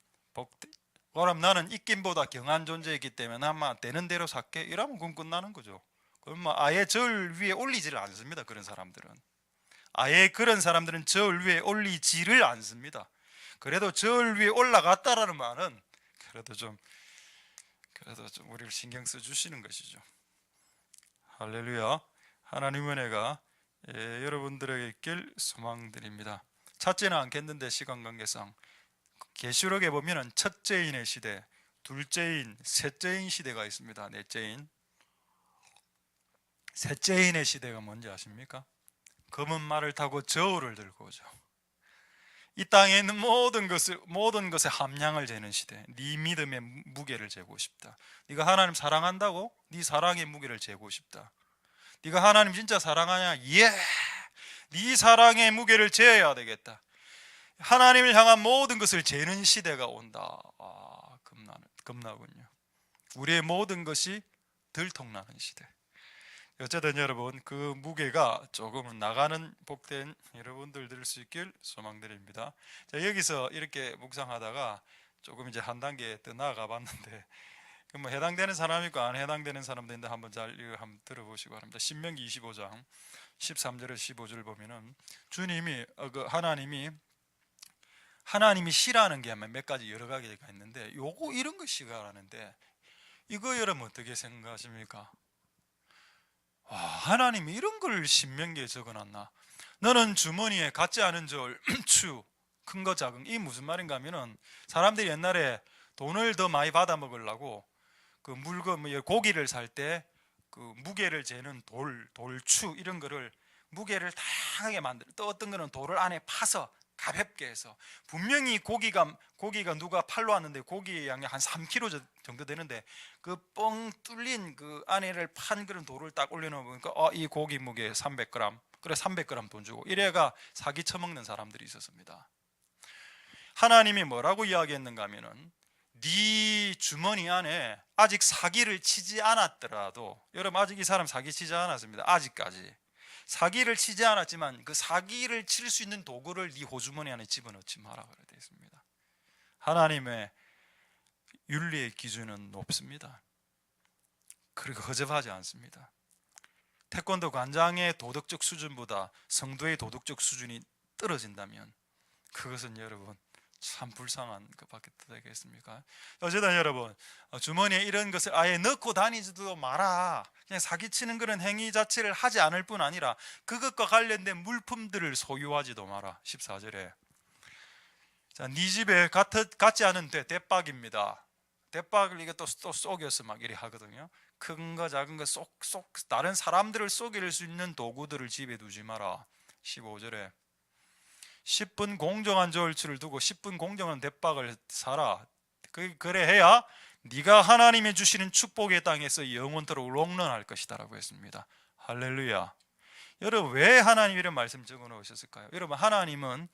그럼 나는 입김보다 경한 존재이기 때문에 아마 되는 대로 살게, 이러면 그건 끝나는 거죠. 그럼 아예 저울 위에 올리지를 않습니다. 그런 사람들은 저울 위에 올리지를 않습니다. 그래도 저울 위에 올라갔다라는 말은 그래도 좀 우리를 신경 써 주시는 것이죠. 할렐루야. 하나님의 은혜가 여러분들에게 있길 소망드립니다. 찾지는 않겠는데 시간 관계상 계시록에 보면은 첫째인의 시대, 둘째인, 셋째인 시대가 있습니다. 넷째인, 셋째인의 시대가 뭔지 아십니까? 검은 말을 타고 저울을 들고 오죠. 이 땅에 있는 모든 것의 함량을 재는 시대. 네 믿음의 무게를 재고 싶다. 네가 하나님 사랑한다고? 네 사랑의 무게를 재고 싶다. 네가 하나님 진짜 사랑하냐? 예! 네 사랑의 무게를 재야 되겠다. 하나님을 향한 모든 것을 재는 시대가 온다. 겁나군요. 우리의 모든 것이 들통나는 시대. 어쨌든 여러분, 그 무게가 조금은 나가는 복된 여러분들 될 수 있길 소망드립니다. 자, 여기서 이렇게 묵상하다가 조금 이제 한 단계 더 나아가 봤는데, 뭐 해당되는 사람이 있고 안 해당되는 사람도 있는데 한번 잘 이거 한번 들어보시기 바랍니다. 신명기 25장 13절에서 15절 보면은 주님이 하나님이 싫어하는 게 몇 가지 여러 가지가 있는데, 요거 이런 거 싫어하는데, 이거 여러분 어떻게 생각하십니까? 와, 하나님이 이런 걸 신명기에 적어놨나? 너는 주머니에 갖지 않은 줄 추, 큰 거 작은 거. 이 무슨 말인가 하면은, 사람들이 옛날에 돈을 더 많이 받아 먹으려고 그 물건, 고기를 살 때 그 무게를 재는 돌추 이런 거를 무게를 다양하게 만들어, 또 어떤 거는 돌을 안에 파서 가볍게 해서, 분명히 고기가 누가 팔러 왔는데 고기 양이 한 3kg 정도 되는데 그 뻥 뚫린 그 안에를 판 그런 돌을 딱 올려놓으니까 이 고기 무게 300g, 그래 300g 돈 주고, 이래가 사기 쳐먹는 사람들이 있었습니다. 하나님이 뭐라고 이야기했는가 하면은, 네 주머니 안에 아직 사기를 치지 않았더라도, 여러분 아직 이 사람 사기 치지 않았습니다. 아직까지 사기를 치지 않았지만 그 사기를 칠 수 있는 도구를 네 호주머니 안에 집어넣지 마라 그래 되어 있습니다. 하나님의 윤리의 기준은 높습니다. 그리고 허접하지 않습니다. 태권도 관장의 도덕적 수준보다 성도의 도덕적 수준이 떨어진다면 그것은 여러분 참 불쌍한 것밖에 되겠습니까? 어쨌든 여러분, 주머니에 이런 것을 아예 넣고 다니지도 마라. 그냥 사기치는 그런 행위 자체를 하지 않을 뿐 아니라 그것과 관련된 물품들을 소유하지도 마라. 14절에 자, 네 집에 같지 않은 대박입니다. 대박을 이게 또 속여서 막 이리 하거든요. 큰 거 작은 거 쏙 다른 사람들을 속일 수 있는 도구들을 집에 두지 마라. 15절에 10분 공정한 저울추를 두고 10분 공정한 대박을 사라. 그래 해야 네가 하나님이 주시는 축복의 땅에서 영원토록 롱런할 것이다 라고 했습니다. 할렐루야. 여러분 왜 하나님 이런 말씀 적어 놓으셨을까요? 여러분 하나님은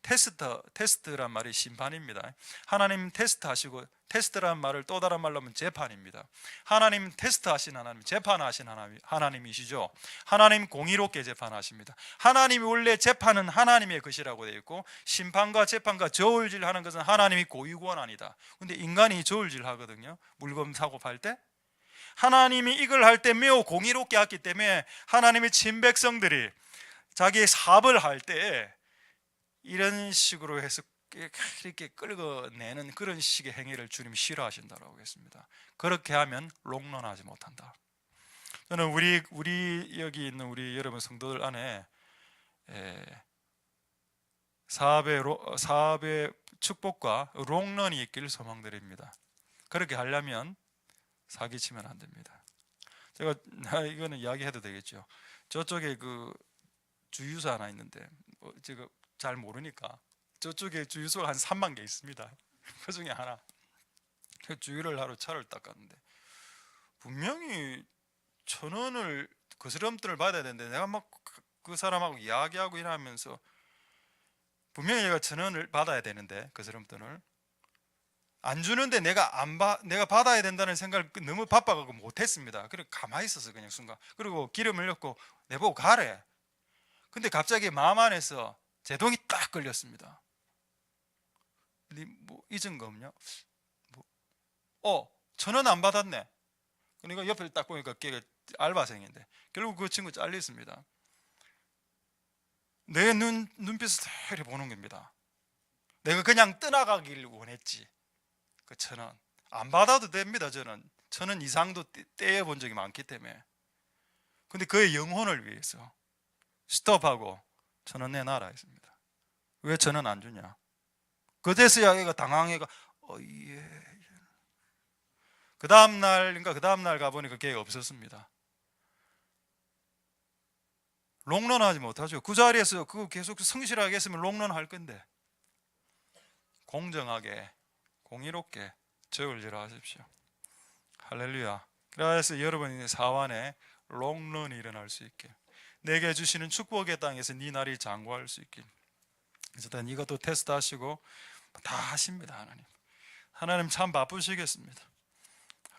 테스트란 말이 심판입니다. 하나님 테스트하시고, 테스트란 말을 또 다른 말로 하면 재판입니다. 하나님 테스트하신 하나님, 재판하신 하나님이시죠. 하나님 공의롭게 재판하십니다. 하나님이 원래 재판은 하나님의 것이라고 되어 있고, 심판과 재판과 저울질하는 것은 하나님이 고유권한이다. 근데 인간이 저울질하거든요. 물건 사고 팔 때 하나님이 이걸 할 때 매우 공의롭게 했기 때문에 하나님의 친백성들이 자기의 사업을 할 때 이런 식으로 해서 이렇게 끌어내는 그런 식의 행위를 주님이 싫어하신다라고 했습니다. 그렇게 하면 롱런하지 못한다. 저는 우리 여기 있는 우리 여러분 성도들 안에 사업의 축복과 롱런이 있기를 소망드립니다. 그렇게 하려면 사기치면 안 됩니다. 제가 이거는 이야기해도 되겠죠. 저쪽에 그 주유소 하나 있는데 제가 잘 모르니까 저쪽에 주유소가 한 3만 개 있습니다. 그 중에 하나 주유를 하러 차를 닦았는데 분명히 1,000원을 거스름돈을 받아야 되는데 내가 막 그 사람하고 이야기하고 이러면서 분명히 얘가 1,000원을 받아야 되는데 거스름돈을 안 주는데 내가 받아야 된다는 생각을 너무 바빠가고 못했습니다. 그리고 가만히 있었어 그냥 순간. 그리고 기름을 넣고 내보고 가래. 근데 갑자기 마음 안에서 제동이 딱 걸렸습니다. 뭐 잊은 거 없냐? 1,000원 안 받았네. 그러니까 옆에 딱 보니까 걔가 알바생인데 결국 그 친구 잘렸습니다. 내 눈빛을 이렇게 보는 겁니다. 내가 그냥 떠나가길 원했지. 그 1,000원 안 받아도 됩니다. 저는 1,000원 이상도 떼어본 적이 많기 때문에. 근데 그의 영혼을 위해서 스톱하고 1,000원 내놔라 했습니다. 왜 1,000원 안 주냐? 그제서야 얘가 당황해가 예. 그 다음날 가보니까 걔가 없었습니다. 롱런하지 못하죠. 그 자리에서 그거 계속 성실하게 했으면 롱런할 건데. 공정하게 공의롭게 저울질을 하십시오. 할렐루야. 그래서 여러분의 사완에 롱런이 일어날 수 있게, 내게 주시는 축복의 땅에서 네 날이 장구할 수 있길 어쨌든 이것도 테스트 하시고 다 하십니다. 하나님 참 바쁘시겠습니다.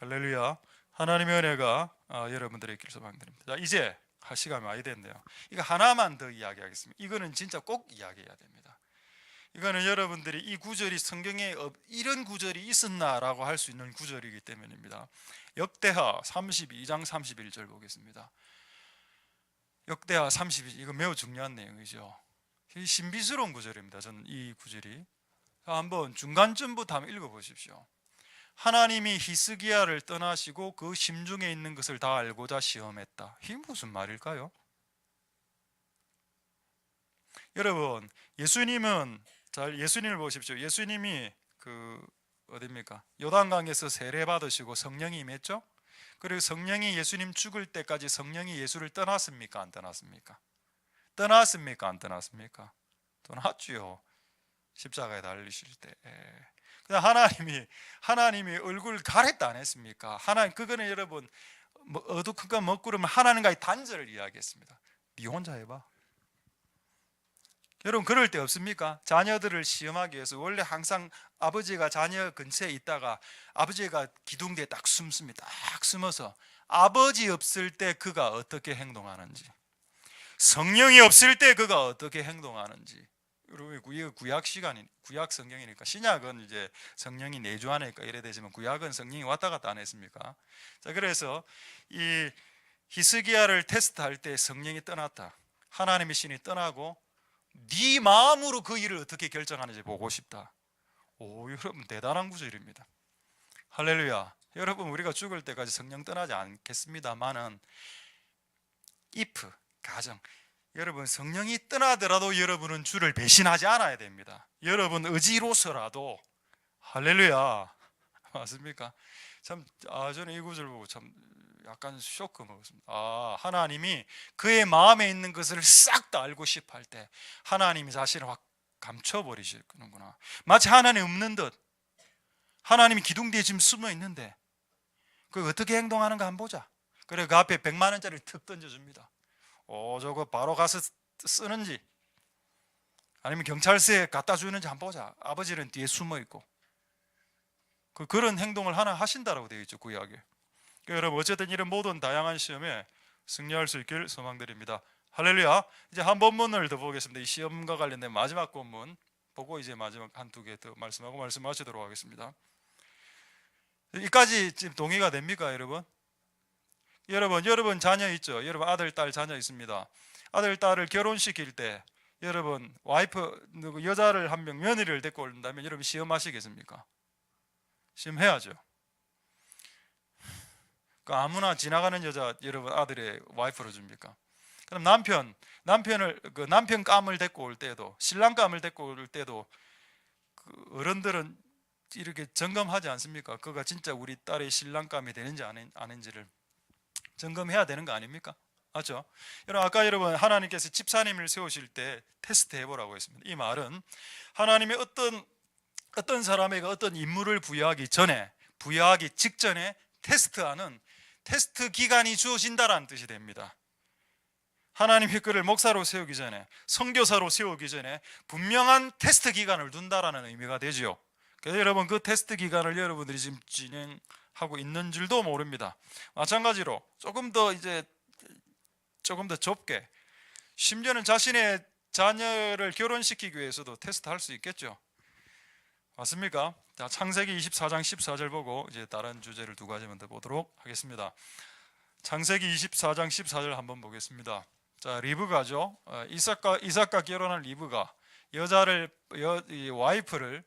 할렐루야. 하나님의 은혜가 여러분들의 있기를 소망드립니다. 자, 이제 할 시간이 많이 됐네요. 이거 하나만 더 이야기하겠습니다. 이거는 진짜 꼭 이야기해야 됩니다. 이거는 여러분들이 이 구절이 성경에 이런 구절이 있었나라고 할 수 있는 구절이기 때문입니다. 역대하 32장 31절 보겠습니다. 역대하 32, 이거 매우 중요한 내용이죠. 신비스러운 구절입니다. 저는 이 구절이 한번 중간쯤부터 한번 읽어보십시오. 하나님이 히스기야를 떠나시고 그 심중에 있는 것을 다 알고자 시험했다. 이게 무슨 말일까요? 여러분, 예수님을 보십시오. 예수님이 어디입니까? 요단강에서 세례 받으시고 성령이 임했죠? 그리고 성령이 예수님 죽을 때까지 성령이 예수를 떠났습니까? 안 떠났습니까? 떠났습니까? 안 떠났습니까? 떠났지요. 십자가에 달리실 때. 그냥 하나님이 얼굴 가렸다 안 했습니까? 하나님, 그거는 여러분 어두컴컴 먹구름은 하나님과의 단절을 이야기했습니다. 네 혼자 해봐. 여러분 그럴 때 없습니까? 자녀들을 시험하기 위해서 원래 항상 아버지가 자녀 근처에 있다가 아버지가 기둥 뒤에 딱 숨습니다. 딱 숨어서 아버지 없을 때 그가 어떻게 행동하는지, 성령이 없을 때 그가 어떻게 행동하는지. 이거 구약 시간이, 구약 성경이니까. 신약은 이제 성령이 내주하니까 이래 되지만 구약은 성령이 왔다 갔다 안 했습니까? 자, 그래서 이 히스기야를 테스트할 때 성령이 떠났다. 하나님의 신이 떠나고 네 마음으로 그 일을 어떻게 결정하는지 보고 싶다. 오, 여러분 대단한 구절입니다. 할렐루야. 여러분 우리가 죽을 때까지 성령 떠나지 않겠습니다만은 if, 가정, 여러분 성령이 떠나더라도 여러분은 주를 배신하지 않아야 됩니다. 여러분 의지로서라도. 할렐루야. 맞습니까? 참, 저는 이 구절 보고 참 약간 쇼크 먹었습니다. 하나님이 그의 마음에 있는 것을 싹 다 알고 싶어 할 때 하나님이 자신을 확 감춰버리시는구나. 마치 하나님 없는 듯. 하나님이 기둥 뒤에 지금 숨어 있는데 그 어떻게 행동하는가 한번 보자. 그래 그 앞에 100만 원짜리를 툭 던져줍니다. 저거 바로 가서 쓰는지 아니면 경찰서에 갖다 주는지 한번 보자. 아버지는 뒤에 숨어 있고. 그런 행동을 하나 하신다라고 되어 있죠, 구약에. 여러분 어쨌든 이런 모든 다양한 시험에 승리할 수 있길 소망드립니다. 할렐루야. 이제 한 본문을 더 보겠습니다. 이 시험과 관련된 마지막 본문 보고 이제 마지막 한두 개 더 말씀하고 말씀 마치도록 하겠습니다. 여기까지 지금 동의가 됩니까, 여러분? 여러분 자녀 있죠? 여러분 아들, 딸 자녀 있습니다. 아들, 딸을 결혼시킬 때 여러분 와이프 여자를 한 명 며느리를 데리고 온다면 여러분 시험하시겠습니까? 시험해야죠. 아무나 지나가는 여자 여러분 아들의 와이프로 줍니까? 그럼 남편 감을 데리고 올 때도, 신랑 감을 데리고 올 때도 어른들은 이렇게 점검하지 않습니까? 그가 진짜 우리 딸의 신랑 감이 되는지 아닌지를 점검해야 되는 거 아닙니까? 맞죠? 여러분 아까 여러분 하나님께서 집사님을 세우실 때 테스트 해보라고 했습니다. 이 말은 하나님의 어떤 사람에게 어떤 임무를 부여하기 직전에 테스트하는 테스트 기간이 주어진다라는 뜻이 됩니다. 하나님이 그를 목사로 세우기 전에, 선교사로 세우기 전에 분명한 테스트 기간을 둔다라는 의미가 되지요. 그래서 여러분 그 테스트 기간을 여러분들이 지금 진행하고 있는 줄도 모릅니다. 마찬가지로 조금 더 좁게, 심지어는 자신의 자녀를 결혼시키기 위해서도 테스트할 수 있겠죠. 맞습니까? 자, 창세기 24장 14절 보고 이제 다른 주제를 두 가지만 더 보도록 하겠습니다. 창세기 24장 14절 한번 보겠습니다. 자, 리브가죠. 이삭과 결혼한 리브가 와이프를,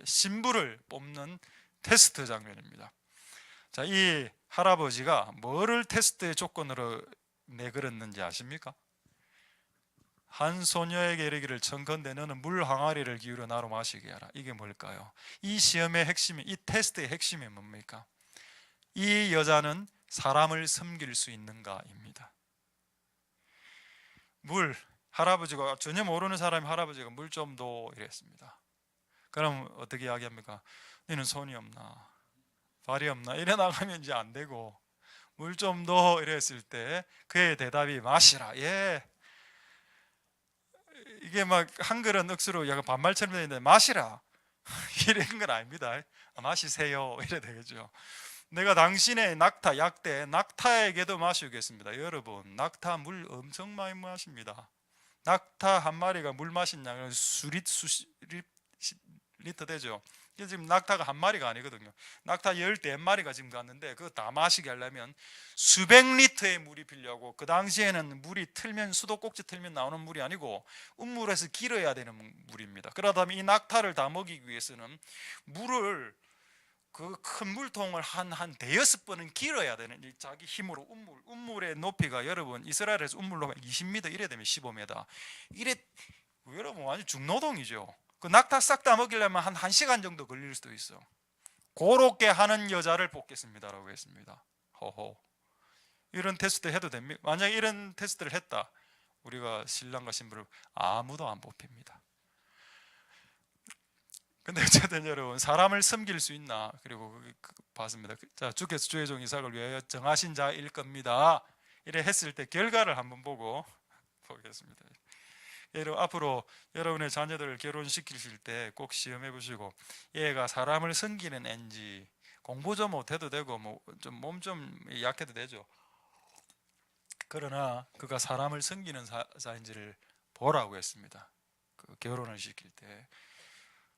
신부를 뽑는 테스트 장면입니다. 자, 이 할아버지가 뭐를 테스트의 조건으로 내걸었는지 아십니까? 한 소녀에게 이르기를 청컨대 너는 물 항아리를 기울여 나로 마시게 하라. 이게 뭘까요? 이 시험의 핵심이, 이 테스트의 핵심이 뭡니까? 이 여자는 사람을 섬길 수 있는가입니다. 할아버지가 전혀 모르는 사람이 할아버지가 물 좀 더 이랬습니다. 그럼 어떻게 이야기합니까? 너는 손이 없나? 발이 없나? 이래 나가면 이제 안 되고, 물 좀 더 이랬을 때 그의 대답이 마시라. 예. 이게 막 한글은 억수로 약간 반말처럼 되는데 마시라 이런 건 아닙니다. 마시세요 이래 되겠죠. 내가 당신의 낙타 약대 낙타에게도 마시겠습니다. 여러분 낙타 물 엄청 많이 마십니다. 낙타 한 마리가 물 마신 양은 수리터 되죠. 지금 낙타가 한 마리가 아니거든요. 낙타 14마리가 지금 갔는데 그거 다 마시게 하려면 수백 리터의 물이 필요하고, 그 당시에는 물이 틀면, 수도꼭지 틀면 나오는 물이 아니고 운물에서 길어야 되는 물입니다. 그러다면 이 낙타를 다 먹이기 위해서는 물을 그 큰 물통을 한 대여섯 번은 길어야 되는, 자기 힘으로. 운물의 높이가 여러분 이스라엘에서 운물로 20m 이래 되면 15m 이래, 여러분 완전 중노동이죠. 그 낙타 싹 다 먹이려면 한 1시간 정도 걸릴 수도 있어. 그렇게 하는 여자를 뽑겠습니다라고 했습니다. 허허. 이런 테스트 해도 됩니까? 만약에 이런 테스트를 했다, 우리가 신랑과 신부를 아무도 안 뽑힙니다. 근데 어쨌든 여러분, 사람을 섬길 수 있나? 그리고 봤습니다. 자, 주께서 주의 종 이삭을 위하여 정하신 자일 겁니다. 이래 했을 때 결과를 한번 보고 보겠습니다. 여러분, 앞으로 여러분의 자녀들을 결혼시키실 때 꼭 시험해 보시고, 얘가 사람을 섬기는 애인지, 공부 좀 못해도 되고 몸 좀 약해도 되죠. 그러나 그가 사람을 섬기는 자인지를 보라고 했습니다. 그 결혼을 시킬 때.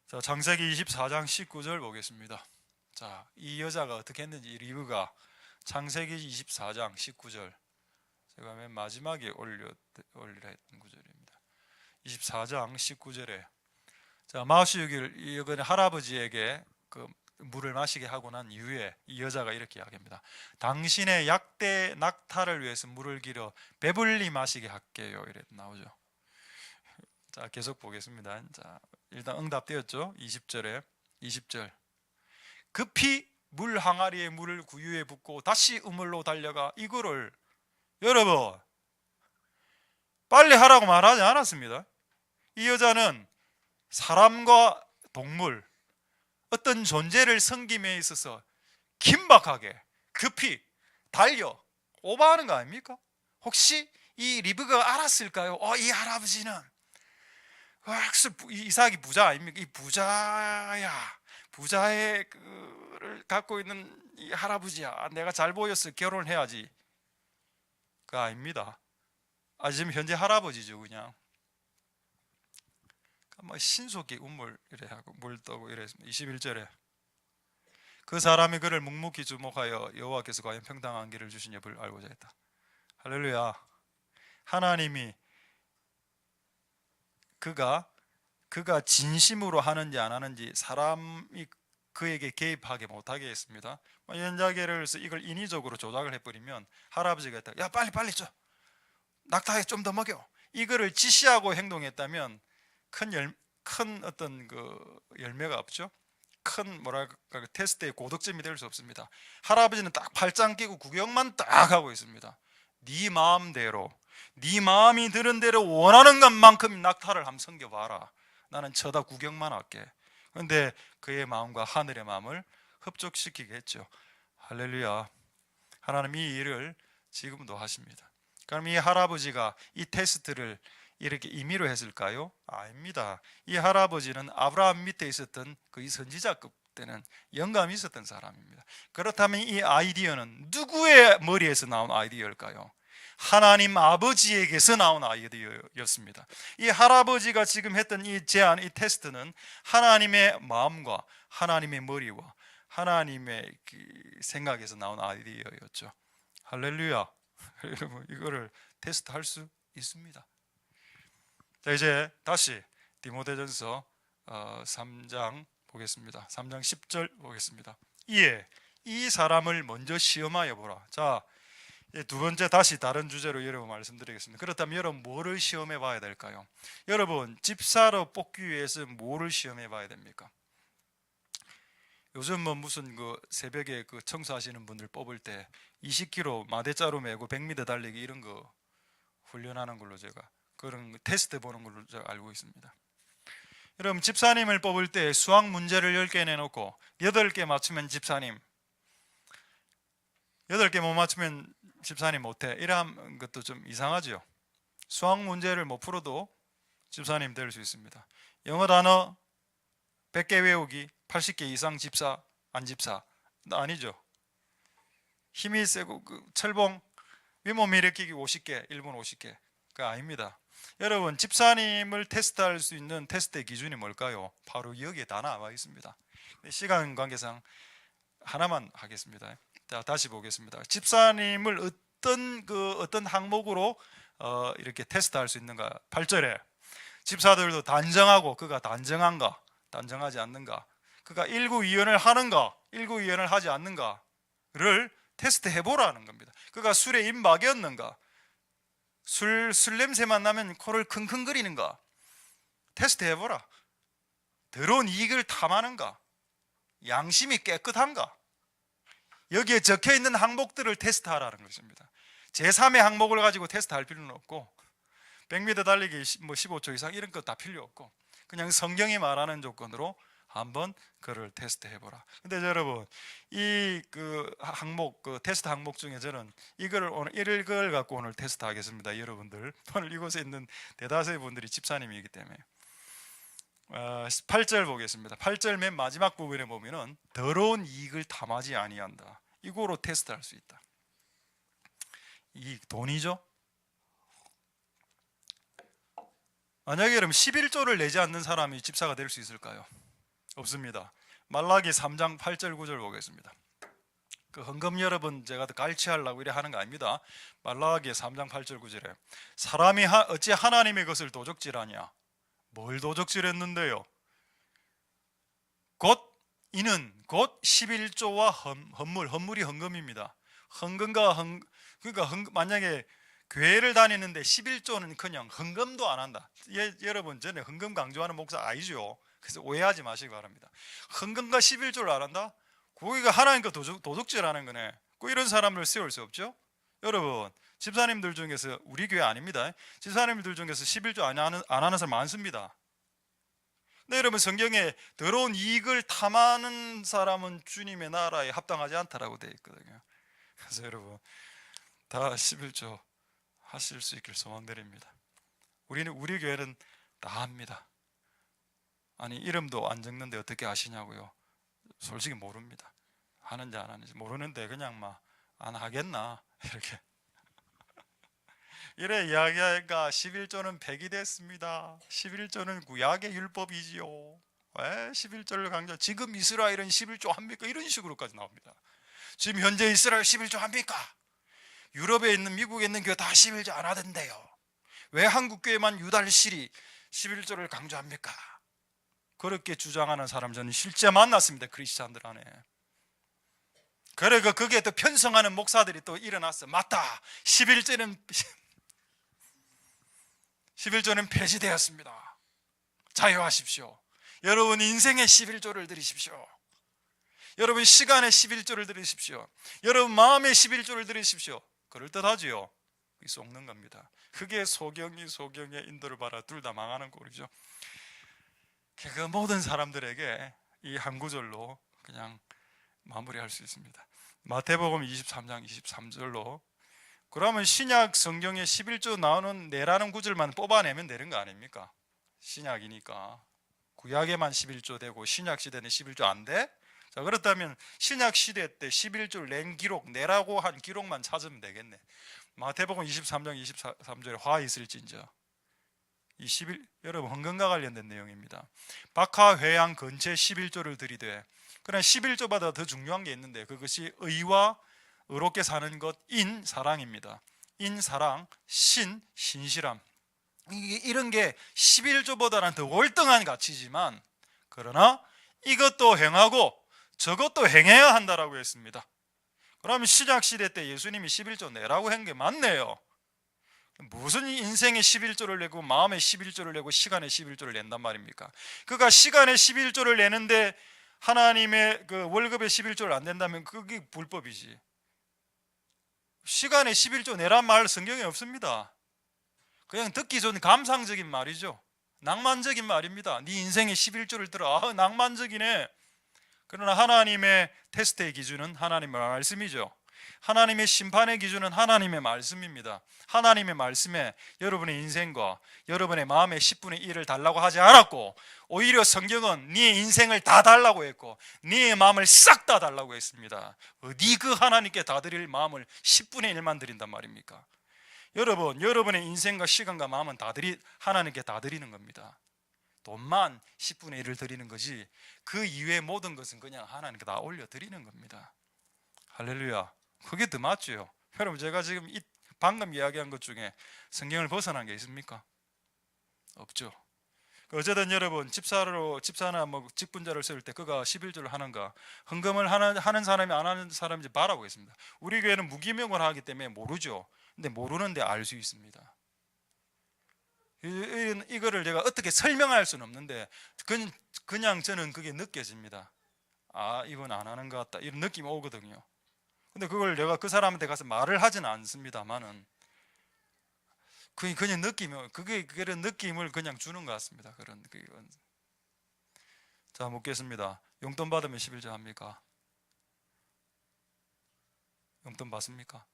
자, 창세기 24장 19절 보겠습니다. 자, 이 여자가 어떻게 했는지, 이 리브가 창세기 24장 19절, 제가 맨 마지막에 올리라 했던 구절입니다. 24장 19절에 자, 마시우기를 이건 할아버지에게 그 물을 마시게 하고 난 이후에 이 여자가 이렇게 이야기합니다. 당신의 약대 낙타를 위해서 물을 길어 배불리 마시게 할게요. 이래 나오죠. 자, 계속 보겠습니다. 자, 일단 응답되었죠. 20절 급히 물 항아리에 물을 구유에 붓고 다시 우물로 달려가, 이거를 여러분 빨리 하라고 말하지 않았습니다. 이 여자는 사람과 동물, 어떤 존재를 섬김에 있어서 긴박하게 급히 달려 오버하는 거 아닙니까? 혹시 이 리브가 알았을까요? 이 할아버지는 이삭이 부자 아닙니까? 이 부자의 그를 갖고 있는 이 할아버지야. 내가 잘 보였어, 결혼을 해야지. 그거 아닙니다. 지금 현재 할아버지죠. 그냥 신속히 운물 이래 하고 물 떠고 이래. 21절에 그 사람이 그를 묵묵히 주목하여 여호와께서 과연 평당한 길을 주신 여부를 알고자 했다. 할렐루야. 하나님이 그가 진심으로 하는지 안 하는지 사람이 그에게 개입하게 못하게 했습니다. 연자계를 해서 이걸 인위적으로 조작을 해버리면 할아버지가 했다, 야 빨리 줘, 낙타에 좀 더 먹여, 이거를 지시하고 행동했다면 큰 어떤 그 열매가 없죠. 큰 테스트의 고득점이 될 수 없습니다. 할아버지는 딱 팔짱 끼고 구경만 딱 하고 있습니다. 네 마음대로, 네 마음이 드는 대로 원하는 것만큼 낙타를 한번 섬겨봐라. 나는 쳐다 구경만 할게. 그런데 그의 마음과 하늘의 마음을 흡족시키게 했죠. 할렐루야. 하나님 이 일을 지금도 하십니다. 그럼 이 할아버지가 이 테스트를 이렇게 임의로 했을까요? 아닙니다. 이 할아버지는 아브라함 밑에 있었던 그 선지자급 때는 영감이 있었던 사람입니다. 그렇다면 이 아이디어는 누구의 머리에서 나온 아이디어일까요? 하나님 아버지에게서 나온 아이디어였습니다. 이 할아버지가 지금 했던 이 제안, 이 테스트는 하나님의 마음과 하나님의 머리와 하나님의 생각에서 나온 아이디어였죠. 할렐루야. 여러분, 이거를 테스트할 수 있습니다. 자, 이제 다시 디모데전서 3장 보겠습니다. 3장 10절 보겠습니다. 이에 이 사람을 먼저 시험하여 보라. 자, 두 번째 다시 다른 주제로 여러분 말씀드리겠습니다. 그렇다면 여러분 뭐를 시험해 봐야 될까요? 여러분 집사로 뽑기 위해서 뭐를 시험해 봐야 됩니까? 요즘 무슨 새벽에 청소하시는 분들 뽑을 때 20kg 마대자루 메고 100m 달리기 이런 거 훈련하는 걸로 제가 그런 테스트 보는 걸로 제가 알고 있습니다. 여러분 집사님을 뽑을 때 수학 문제를 10개 내놓고 8개 맞추면 집사님, 8개 못 맞추면 집사님 못해, 이런 것도 좀 이상하죠. 수학 문제를 못 풀어도 집사님 될 수 있습니다. 영어 단어 100개 외우기, 80개 이상 집사, 안 집사? 아니죠. 힘이 세고 철봉 윗몸 일으키기 50개, 1분 50개. 그 아닙니다. 여러분, 집사님을 테스트할 수 있는 테스트의 기준이 뭘까요? 바로 여기에 다 나와 있습니다. 시간 관계상 하나만 하겠습니다. 자, 다시 보겠습니다. 집사님을 어떤 항목으로 이렇게 테스트할 수 있는가? 8절에 집사들도 단정하고 그가 단정한가, 단정하지 않는가, 그가 일구이연을 하는가, 일구이연을 하지 않는가를 테스트 해보라는 겁니다. 그가 술에 입 막였는가, 술 냄새만 나면 코를 킁킁거리는가 테스트 해보라. 더러운 이익을 탐하는가, 양심이 깨끗한가, 여기에 적혀있는 항목들을 테스트하라는 것입니다. 제3의 항목을 가지고 테스트할 필요는 없고 100m 달리기 15초 이상 이런 거 다 필요 없고 그냥 성경이 말하는 조건으로 한번 그를 테스트 해보라. 근데 여러분, 이 항목, 테스트 항목 중에 저는 이걸 갖고 오늘 테스트 하겠습니다. 여러분들, 오늘 이곳에 있는 대다수의 분들이 집사님이기 때문에 8절 보겠습니다. 8절 맨 마지막 부분에 보면은 더러운 이익을 탐하지 아니한다. 이거로 테스트할 수 있다. 이익, 돈이죠. 만약에 여러분 11조를 내지 않는 사람이 집사가 될 수 있을까요? 없습니다. 말라기 3장 8절 9절 보겠습니다. 그 헌금 여러분 제가 갈취하려고 이래 하는 거 아닙니다. 말라기 3장 8절 9절에 사람이 어찌 하나님의 것을 도적질하냐? 뭘 도적질했는데요? 이는 곧 11조와 헌물이 헌금입니다. 그러니까 만약에 교회를 다니는데 11조는 그냥 헌금도 안 한다. 여러분, 전에 헌금 강조하는 목사 아니죠? 그래서 오해하지 마시기 바랍니다. 헌금과 11조를 안 한다? 거기가 하나님과 도둑질하는 거네. 이런 사람을 세울 수 없죠. 여러분, 집사님들 중에서, 우리 교회 아닙니다, 집사님들 중에서 11조 안 하는 사람 많습니다. 근데 여러분, 성경에 더러운 이익을 탐하는 사람은 주님의 나라에 합당하지 않다라고 되어 있거든요. 그래서 여러분, 다 11조 하실 수 있길 소망드립니다. 우리 교회는 다 합니다. 아니, 이름도 안 적는데 어떻게 아시냐고요? 솔직히 모릅니다. 하는지 안 하는지 모르는데 그냥 막 안 하겠나 이렇게 이래 이야기하니까 11조는 폐기됐습니다. 11조는 구약의 율법이지요. 왜 11조를 강조? 지금 이스라엘은 11조 합니까? 이런 식으로까지 나옵니다. 지금 현재 이스라엘 11조 합니까? 유럽에 있는, 미국에 있는 교회 다 11조 안 하던데요. 왜 한국 교회만 유달실이 11조를 강조합니까? 그렇게 주장하는 사람 저는 실제 만났습니다. 크리스찬들 안에. 그래, 그게 또 편성하는 목사들이 또 일어났어. 맞다, 11조는 폐지되었습니다. 자유하십시오. 여러분, 인생의 11조를 드리십시오. 여러분, 시간의 11조를 드리십시오. 여러분, 마음의 11조를 드리십시오. 그럴듯하지요? 속는 겁니다. 그게 소경의 인도를 봐라. 둘 다 망하는 꼴이죠. 그 모든 사람들에게 이 한 구절로 그냥 마무리할 수 있습니다. 마태복음 23장 23절로. 그러면 신약 성경에 11조 나오는 내라는 구절만 뽑아내면 되는 거 아닙니까? 신약이니까. 구약에만 11조 되고 신약 시대는 11조 안 돼? 자, 그렇다면 신약 시대 때 11조를 낸 기록, 내라고 한 기록만 찾으면 되겠네. 마태복음 23장 23절에 화 있을진저. 여러분, 헌금과 관련된 내용입니다. 박하 회양 근처에 11조를 드리되, 그러나 11조보다 더 중요한 게 있는데 그것이 의와 의롭게 사는 것인 사랑입니다. 인 사랑, 신실함. 이런 게 11조보다는 더 월등한 가치지만, 그러나 이것도 행하고 저것도 행해야 한다라고 했습니다. 그러면 신약 시대 때 예수님이 11조 내라고 한 게 맞네요. 무슨 인생의 11조를 내고 마음의 11조를 내고 시간의 11조를 낸단 말입니까? 그가 시간의 11조를 내는데 하나님의 그 월급의 11조를 안 낸다면 그게 불법이지. 시간의 11조 내란 말 성경에 없습니다. 그냥 듣기 좋은 감상적인 말이죠. 낭만적인 말입니다. 네 인생의 11조를 들어. 아, 낭만적이네. 그러나 하나님의 테스트의 기준은 하나님의 말씀이죠. 하나님의 심판의 기준은 하나님의 말씀입니다. 하나님의 말씀에 여러분의 인생과 여러분의 마음의 10분의 1을 달라고 하지 않았고, 오히려 성경은 네 인생을 다 달라고 했고 네 마음을 싹 다 달라고 했습니다. 어디 그 하나님께 다 드릴 마음을 10분의 1만 드린단 말입니까? 여러분, 여러분의 인생과 시간과 마음은 하나님께 다 드리는 겁니다. 돈만 10분의 1을 드리는 거지, 그 이외의 모든 것은 그냥 하나님께 다 올려드리는 겁니다. 할렐루야. 그게 더 맞죠? 여러분, 제가 지금 방금 이야기한 것 중에 성경을 벗어난 게 있습니까? 없죠. 어쨌든 여러분, 집사나 뭐 직분자를 세울 때 그가 11조를 하는가, 헌금을 하는 사람이 안 하는 사람인지 말하고 있습니다. 우리 교회는 무기명을 하기 때문에 모르죠. 근데 모르는데 알 수 있습니다. 이거를 제가 어떻게 설명할 수는 없는데 그냥 저는 그게 느껴집니다. 아, 이건 안 하는 것 같다, 이런 느낌이 오거든요. 근데 그걸 내가 그 사람한테 가서 말을 하지는 않습니다만은 그냥 그런 느낌을 그냥 주는 것 같습니다. 그런. 자, 묻겠습니다. 용돈 받으면 11조 합니까? 용돈 받습니까?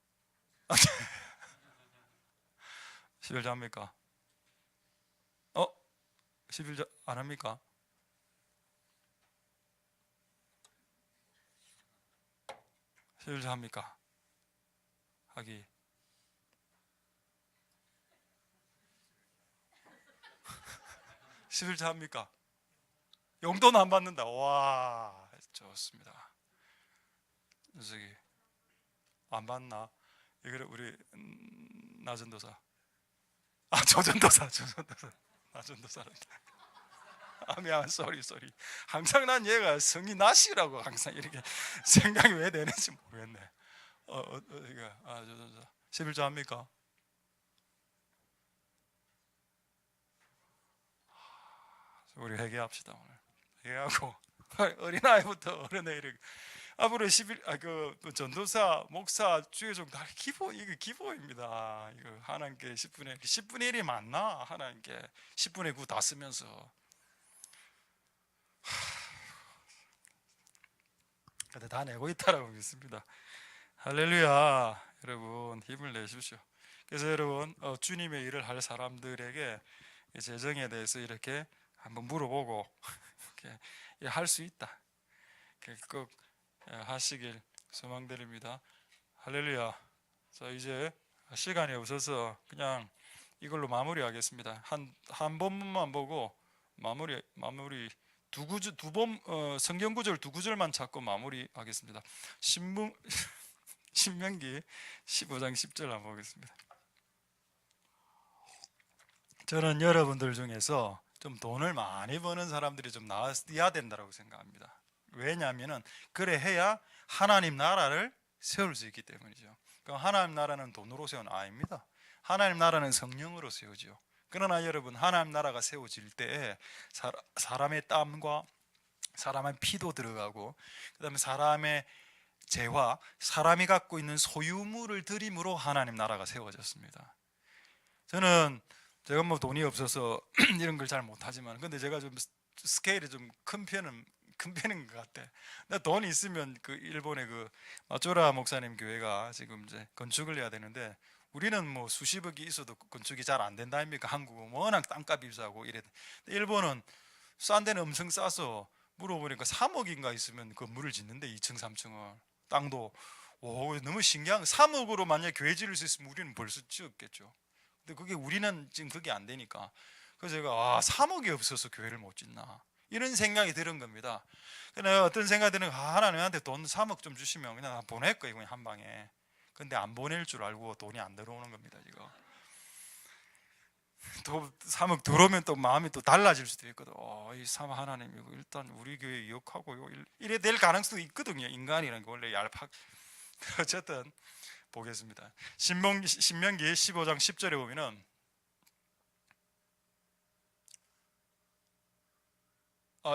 11조 합니까? 11조 안 합니까? 십일조 합니까? 하기. 십일조 합니까? 용돈 안 받는다. 와, 좋습니다. 저기 안 받나? 이거를 우리 나전도사, 조전도사, 나전도사한테. 미안, 쏘리. 항상 난 얘가 성이 나시라고 항상 이렇게 생각이 왜 되는지 모르겠네. 이거 11조 합니까? 우리 회개합시다. 오늘 회개하고 어린아이부터 어른에 이르게 앞으로 그 전도사, 목사, 주의종 다 이게 기본입니다. 이거 하나님께 10분의 1이 맞나? 하나님께 10분의 9 다 쓰면서. 근데 다 내고 있다라고 믿습니다. 할렐루야. 여러분, 힘을 내십시오. 그래서 여러분, 주님의 일을 할 사람들에게 재정에 대해서 이렇게 한번 물어보고 이렇게 할 수 있다, 꼭 하시길 소망드립니다. 할렐루야. 자, 이제 시간이 없어서 그냥 이걸로 마무리하겠습니다. 한 번만 보고 마무리 성경 구절 두 구절만 찾고 마무리하겠습니다. 신명기 15장 10절 한번 보겠습니다. 저는 여러분들 중에서 좀 돈을 많이 버는 사람들이 좀 나와야 된다고 생각합니다. 왜냐하면 그래 해야 하나님 나라를 세울 수 있기 때문이죠. 그럼 하나님 나라는 돈으로 세우는 아닙니다. 하나님 나라는 성령으로 세우죠. 그러나 여러분, 하나님 나라가 세워질 때 사람의 땀과 사람의 피도 들어가고, 그 다음에 사람의 재화, 사람이 갖고 있는 소유물을 드림으로 하나님 나라가 세워졌습니다. 제가 뭐 돈이 없어서 이런 걸 잘 못하지만, 근데 제가 좀 스케일이 좀 큰 편인 것 같아. 근데 돈이 있으면 그 일본의 그 마쪼라 목사님 교회가 지금 이제 건축을 해야 되는데, 우리는 뭐 수십억이 있어도 건축이 잘 안 된다 아닙니까? 한국은 워낙 땅값이 비싸고 이래. 일본은 싼 데는 엄청 싸서 물어보니까 3억인가 있으면 건물을 짓는데, 2층 3층을 땅도. 너무 신기한. 3억으로 만약 교회 지을 수 있으면 우리는 벌써 지었겠죠. 근데 우리는 지금 그게 안 되니까. 그래서 제가 3억이 없어서 교회를 못 짓나, 이런 생각이 드는 겁니다. 근데 어떤 생각이 드는, 하나님한테 돈 3억 좀 주시면 그냥 보낼 거예요, 그냥 한 방에. 근데 안 보낼 줄 알고 돈이 안 들어오는 겁니다, 지금. 또 3억 들어오면 또 마음이 또 달라질 수도 있거든. 이 하나님, 이거 일단 우리 교회 기억하고 이래 될 가능성도 있거든요. 인간이라는 게 원래 얄팍. 어쨌든 보겠습니다. 신명기 15장 10절에 보면은,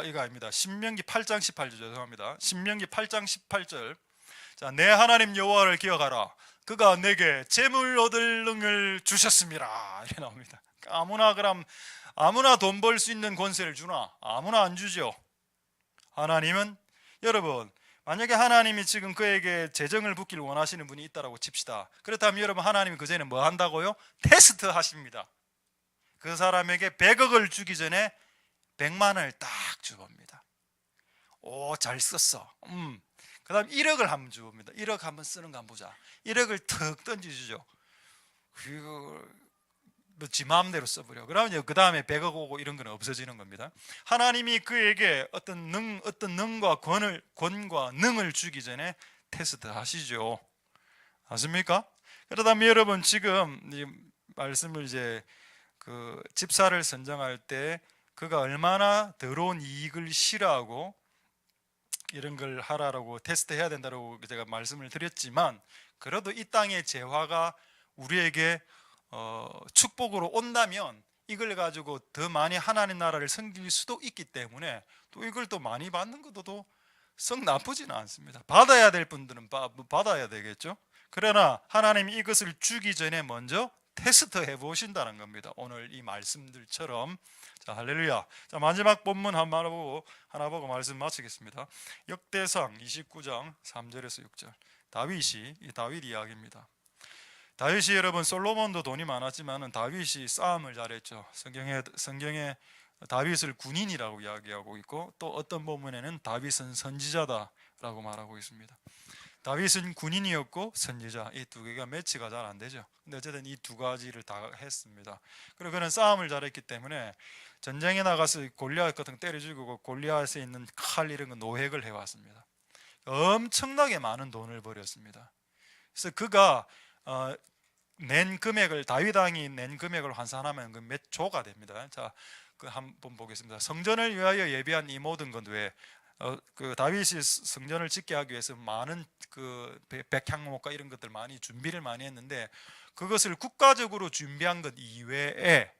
이거 아닙니다. 신명기 8장 18절, 죄송합니다. 신명기 8장 18절. 자, 내 하나님 여호와를 기억하라. 그가 내게 재물 얻을 능을 주셨습니다. 이렇게 나옵니다. 아무나 돈 벌 수 있는 권세를 주나? 아무나 안 주죠. 하나님은, 여러분, 만약에 하나님이 지금 그에게 재정을 붓기를 원하시는 분이 있다라고 칩시다. 그렇다면 여러분, 하나님이 그 전에 뭐 한다고요? 테스트 하십니다. 그 사람에게 100억을 주기 전에 100만 원을 딱 주봅니다. 오, 잘 썼어. 그 다음 1억을 한번 주봅니다. 1억 한번 쓰는 거 한번 보자. 1억을 턱 던져주죠. 그리고 지 마음대로 써버려. 그러면 그 다음에 100억 오고 이런 건 없어지는 겁니다. 하나님이 그에게 어떤 능과 권과 능을 주기 전에 테스트 하시죠. 아십니까? 그러다면 여러분, 지금 이 말씀을 이제 그 집사를 선정할 때 그가 얼마나 더러운 이익을 싫어하고 이런 걸 하라고 테스트해야 된다고 제가 말씀을 드렸지만, 그래도 이 땅의 재화가 우리에게 축복으로 온다면 이걸 가지고 더 많이 하나님 나라를 섬길 수도 있기 때문에 또 이걸 또 많이 받는 것도 썩 나쁘지는 않습니다. 받아야 될 분들은 받아야 되겠죠. 그러나 하나님이 이것을 주기 전에 먼저 테스트 해보신다는 겁니다. 오늘 이 말씀들처럼. 자, 할렐루야. 자, 마지막 본문 하나 보고 말씀 마치겠습니다. 역대상 29장 3절에서 6절. 다윗 이야기입니다. 다윗이, 여러분, 솔로몬도 돈이 많았지만 다윗이 싸움을 잘했죠. 성경에 다윗을 군인이라고 이야기하고 있고, 또 어떤 본문에는 다윗은 선지자다라고 말하고 있습니다. 다윗은 군인이었고 선지자, 이 두 개가 매치가 잘 안 되죠. 근데 어쨌든 이 두 가지를 다 했습니다. 그리고 그는 싸움을 잘했기 때문에 전쟁에 나가서 골리앗 같은 거 때려 죽이고 골리앗에 있는 칼 이런 거 노획을 해왔습니다. 엄청나게 많은 돈을 벌였습니다. 그래서 그가 낸 금액을, 다윗 왕이 낸 금액을 환산하면 그 몇 조가 됩니다. 자, 그 한번 보겠습니다. 성전을 위하여 예비한 이 모든 것 외에 그 다윗이 성전을 짓게 하기 위해서 많은 그 백향목과 이런 것들 많이 준비를 많이 했는데, 그것을 국가적으로 준비한 것 이외에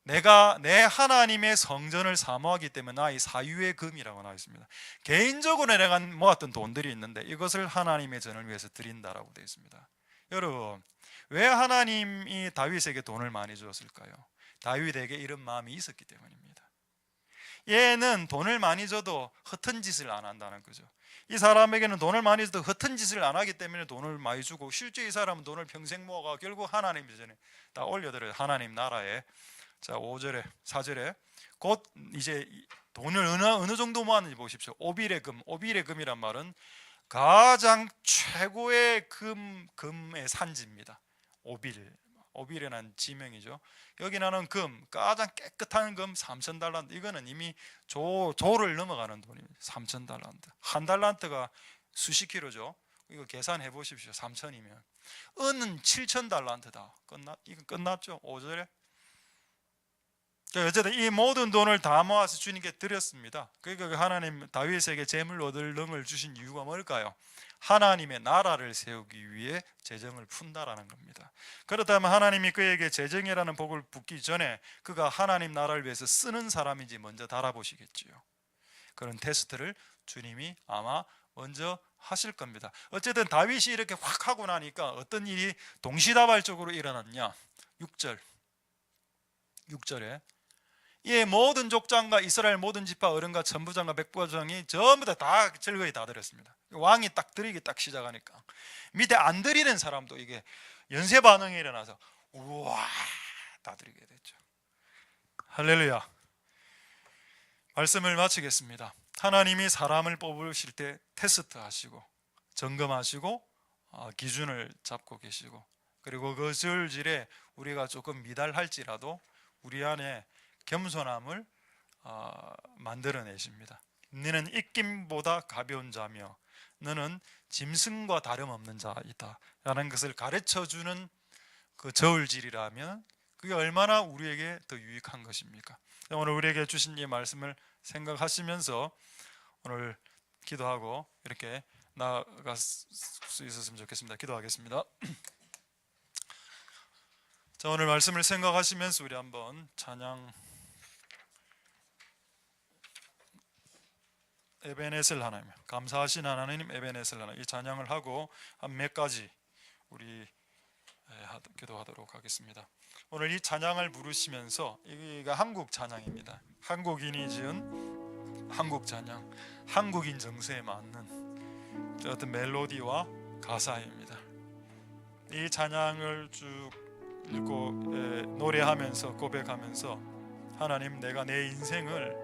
내가 내 하나님의 성전을 사모하기 때문에 나의 사유의 금이라고 나와 있습니다. 개인적으로 내가 모았던 돈들이 있는데 이것을 하나님의 전을 위해서 드린다라고 되어 있습니다. 여러분, 왜 하나님이 다윗에게 돈을 많이 주었을까요? 다윗에게 이런 마음이 있었기 때문입니다. 얘는 돈을 많이 줘도 허튼 짓을 안 한다는 거죠. 이 사람에게는 돈을 많이 줘도 허튼 짓을 안 하기 때문에 돈을 많이 주고, 실제 이 사람은 돈을 평생 모아가 결국 하나님 전에 다 올려드려요. 하나님 나라에. 자, 5절에 4절에 곧 이제 돈을 어느 정도 모았는지 보십시오. 오빌의 금이란 말은 가장 최고의 금의 산지입니다. 오빌이라는 지명이죠. 여기 나는 가장 깨끗한 금 3,000달란트. 이거는 이미 조를 넘어가는 돈입니다. 3,000달란트. 한 달란트가 수십 킬로죠. 이거 계산해 보십시오. 3,000이면 은은 7,000달란트다. 이거 끝났죠. 5절에. 어쨌든 이 모든 돈을 다 모아서 주님께 드렸습니다. 그러니까 하나님 다윗에게 재물 얻을 능을 주신 이유가 뭘까요? 하나님의 나라를 세우기 위해 재정을 푼다라는 겁니다. 그렇다면 하나님이 그에게 재정이라는 복을 붓기 전에 그가 하나님 나라를 위해서 쓰는 사람인지 먼저 달아보시겠지요. 그런 테스트를 주님이 아마 먼저 하실 겁니다. 어쨌든 다윗이 이렇게 확 하고 나니까 어떤 일이 동시다발적으로 일어났냐. 6절에 이 모든 족장과 이스라엘 모든 지파 어른과 천부장과 백부장이 전부 다 즐거이 다 드렸습니다. 왕이 딱 드리기 딱 시작하니까 밑에 안 드리는 사람도 이게 연쇄 반응이 일어나서 우와 다 드리게 됐죠. 할렐루야. 말씀을 마치겠습니다. 하나님이 사람을 뽑으실 때 테스트 하시고 점검하시고 기준을 잡고 계시고, 그리고 그 절질에 우리가 조금 미달할지라도 우리 안에 겸손함을 만들어내십니다. 너는 입김보다 가벼운 자며 너는 짐승과 다름없는 자이다 라는 것을 가르쳐주는 그 저울질이라면 그게 얼마나 우리에게 더 유익한 것입니까? 오늘 우리에게 주신 이 말씀을 생각하시면서 오늘 기도하고 이렇게 나아갈 수 있었으면 좋겠습니다. 기도하겠습니다. 자, 오늘 말씀을 생각하시면서 우리 한번 찬양 에베네셀 하나님, 감사하신 하나님 에베네셀 하나님, 이 찬양을 하고 한 몇 가지 우리 기도하도록 하겠습니다. 오늘 이 찬양을 부르시면서 이게 한국 찬양입니다. 한국인이 지은 한국 찬양, 한국인 정서에 맞는 어떤 멜로디와 가사입니다. 이 찬양을 쭉 읽고 노래하면서 고백하면서 하나님, 내가 내 인생의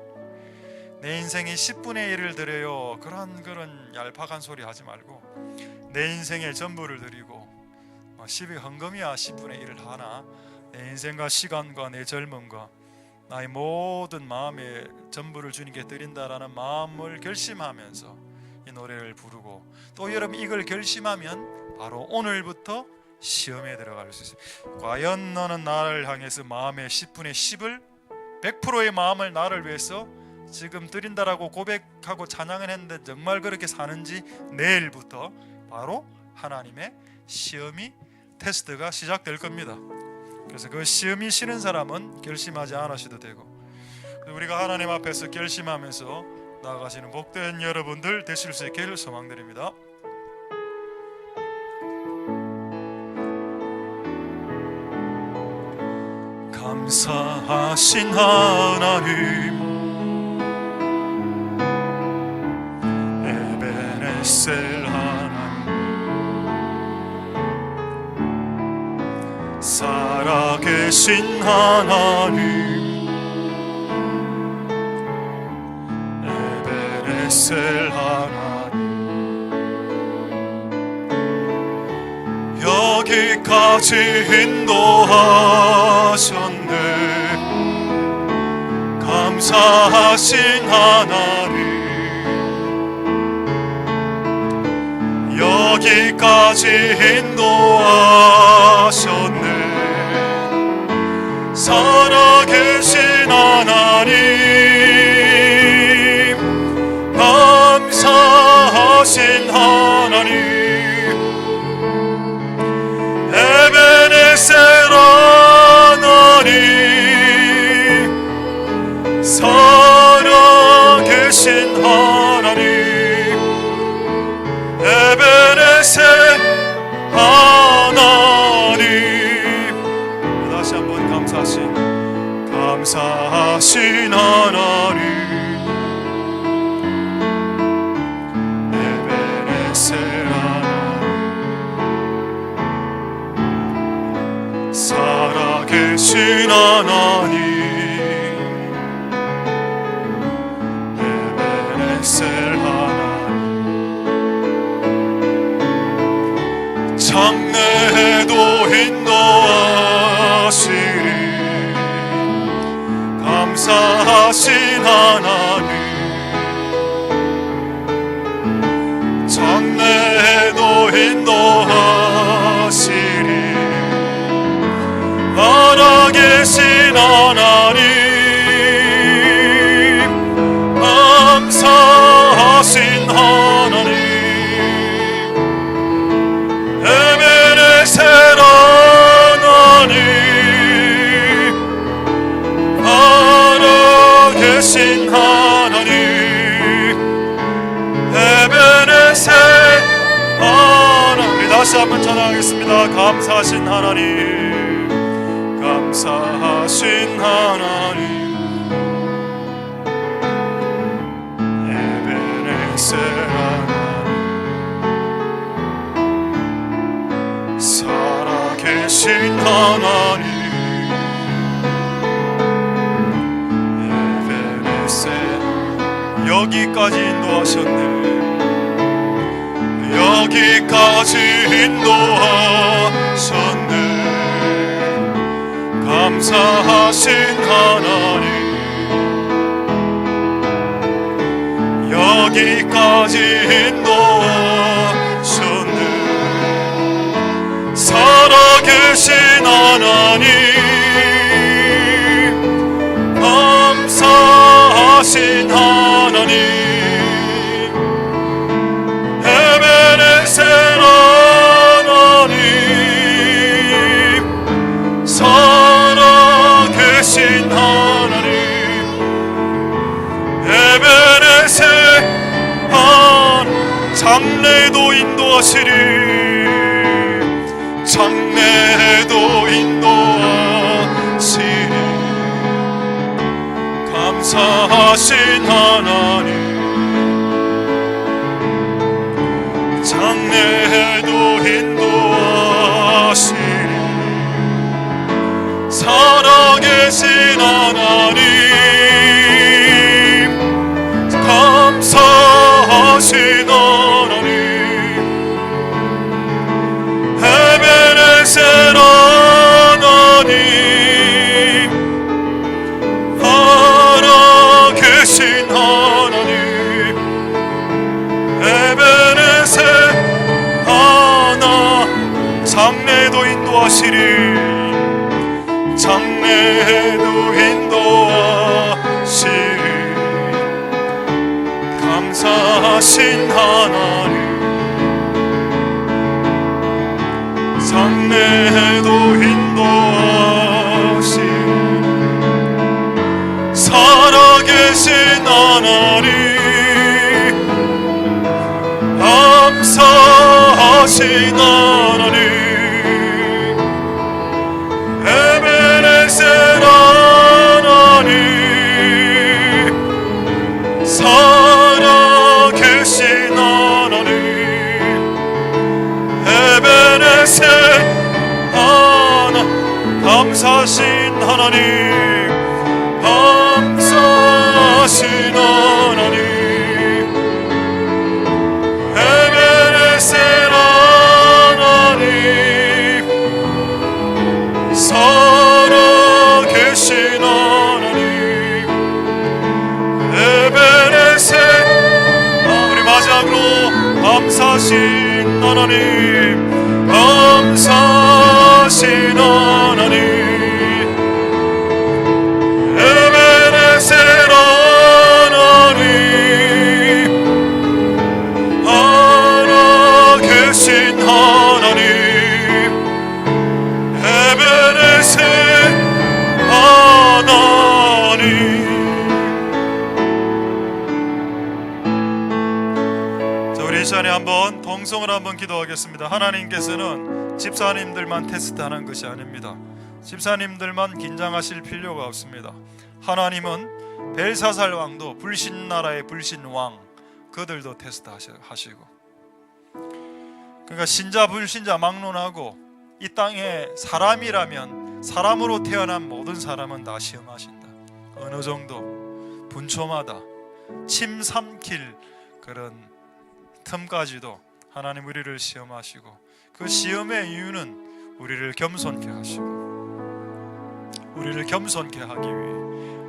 10분의 1을 드려요, 그런 얄팍한 소리 하지 말고 내 인생의 전부를 드리고 10이 헌금이야 10분의 1을 하나, 내 인생과 시간과 내 젊음과 나의 모든 마음의 전부를 주님께 드린다라는 마음을 결심하면서 이 노래를 부르고, 또 여러분 이걸 결심하면 바로 오늘부터 시험에 들어갈 수 있어요. 과연 너는 나를 향해서 마음의 10분의 10을 100%의 마음을 나를 위해서 지금 드린다라고 고백하고 찬양을 했는데 정말 그렇게 사는지, 내일부터 바로 하나님의 시험이, 테스트가 시작될 겁니다. 그래서 그 시험이 싫은 사람은 결심하지 않으셔도 되고, 우리가 하나님 앞에서 결심하면서 나아가시는 복된 여러분들 되실 수 있기를 소망드립니다. 감사하신 하나님, 에베네셀 하나님, 살아계신 하나님, 에베네셀 하나님, 여기까지 인도하셨네. 감사하신 하나님, 여기까지 인도하셨네. 살아계신 하나님, 감사하신 하나님, 에베네셀 하나님, 살아계신 하나님, 에베네셀 하나님. 다시 한번 감사하신 하나님, 에베네셀 하나님, 살아계신 하나님, 에베네셀 하나님, 장래에도 인도하시리. 감사하신 하나님, 장래에도 인도하시리. 살아계신 하나님, 감사하신 하나님, 에베네셀 하나님, 살아계신 하나님, 에베네셀 하나님. 우리 다시 한번 찬양하겠습니다. 감사하신 하나님, 감사하신 하나님, 에베네셀 하나님, 살아계신 하나님, 에베네셀. 여기까지 인도하셨네. 여기까지 인도하셨네. 감사하신 하나님, 여기까지 인도하셨네. 살아계신 하나님, 감사하신 하나님, 에베네셀 하나님, 살아계신 하나님, 에베네셀 하나님, 장래에도 인도하시리. 장래에도 인도하시리. 감사하신 하나님, 장래에도 인도하시니 살아계신 하나님, 감사하신 하나님, 에베네셀 하나님, 살아계신 하나님, 에베네셀 하나, 장래에도 인도하시리, 장래에도 인도하시리, 감사하신 하나님, 장래에도 인도하시리, 살아계신 하나님, 감사하신 하나님, 에베네셀 하나님, 살아계신 하나님, 에베네셀 하나, 감사하신 하나님, 감사하신 하나님, 에베네셀 하나님, 살아계신 하나님, 에베네셀, 우리 마지막으로 감사하신 하나님, 감사하신 하나님, 에베네셀 하나님, 살아계신 하나님, 에베네셀 하나님. 자, 우리 이 시간에 한번 동성을 한번 기도하겠습니다. 하나님께서는 집사님들만 테스트하는 것이 아닙니다. 집사님들만 긴장하실 필요가 없습니다. 하나님은 벨사살 왕도 불신나라의 불신왕, 그들도 테스트하시고, 그러니까 신자 불신자 막론하고 이 땅에 사람이라면 사람으로 태어난 모든 사람은 다 시험하신다. 어느 정도 분초마다 침 삼킬 그런 틈까지도 하나님 우리를 시험하시고, 그 시험의 이유는 우리를 겸손케 하시고, 우리를 겸손케 하기 위해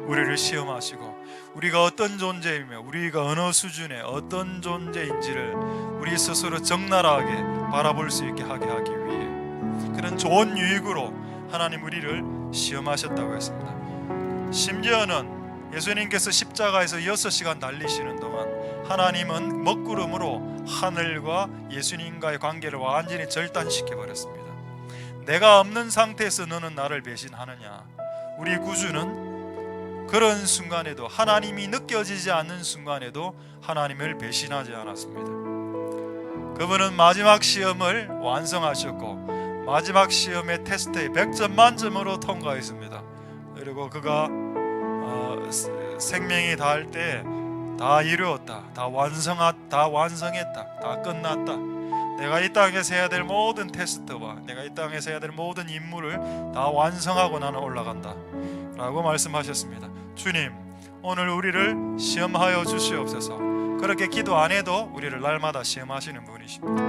우리를 시험하시고, 우리가 어떤 존재이며 우리가 어느 수준의 어떤 존재인지를 우리 스스로 적나라하게 바라볼 수 있게 하게 하기 위해 그런 좋은 유익으로 하나님 우리를 시험하셨다고 했습니다. 심지어는 예수님께서 십자가에서 6시간 달리시는 동안 하나님은 먹구름으로 하늘과 예수님과의 관계를 완전히 절단시켜 버렸습니다. 내가 없는 상태에서 너는 나를 배신하느냐. 우리 구주는 그런 순간에도, 하나님이 느껴지지 않는 순간에도 하나님을 배신하지 않았습니다. 그분은 마지막 시험을 완성하셨고 마지막 시험의 테스트에 100점 만점으로 통과했습니다. 그리고 그가 생명이 닿을 때 다 이루었다, 다 완성했다, 다 끝났다, 내가 이 땅에서 해야 될 모든 테스트와 내가 이 땅에서 해야 될 모든 임무를 다 완성하고 나는 올라간다 라고 말씀하셨습니다. 주님, 오늘 우리를 시험하여 주시옵소서. 그렇게 기도 안 해도 우리를 날마다 시험하시는 분이십니다.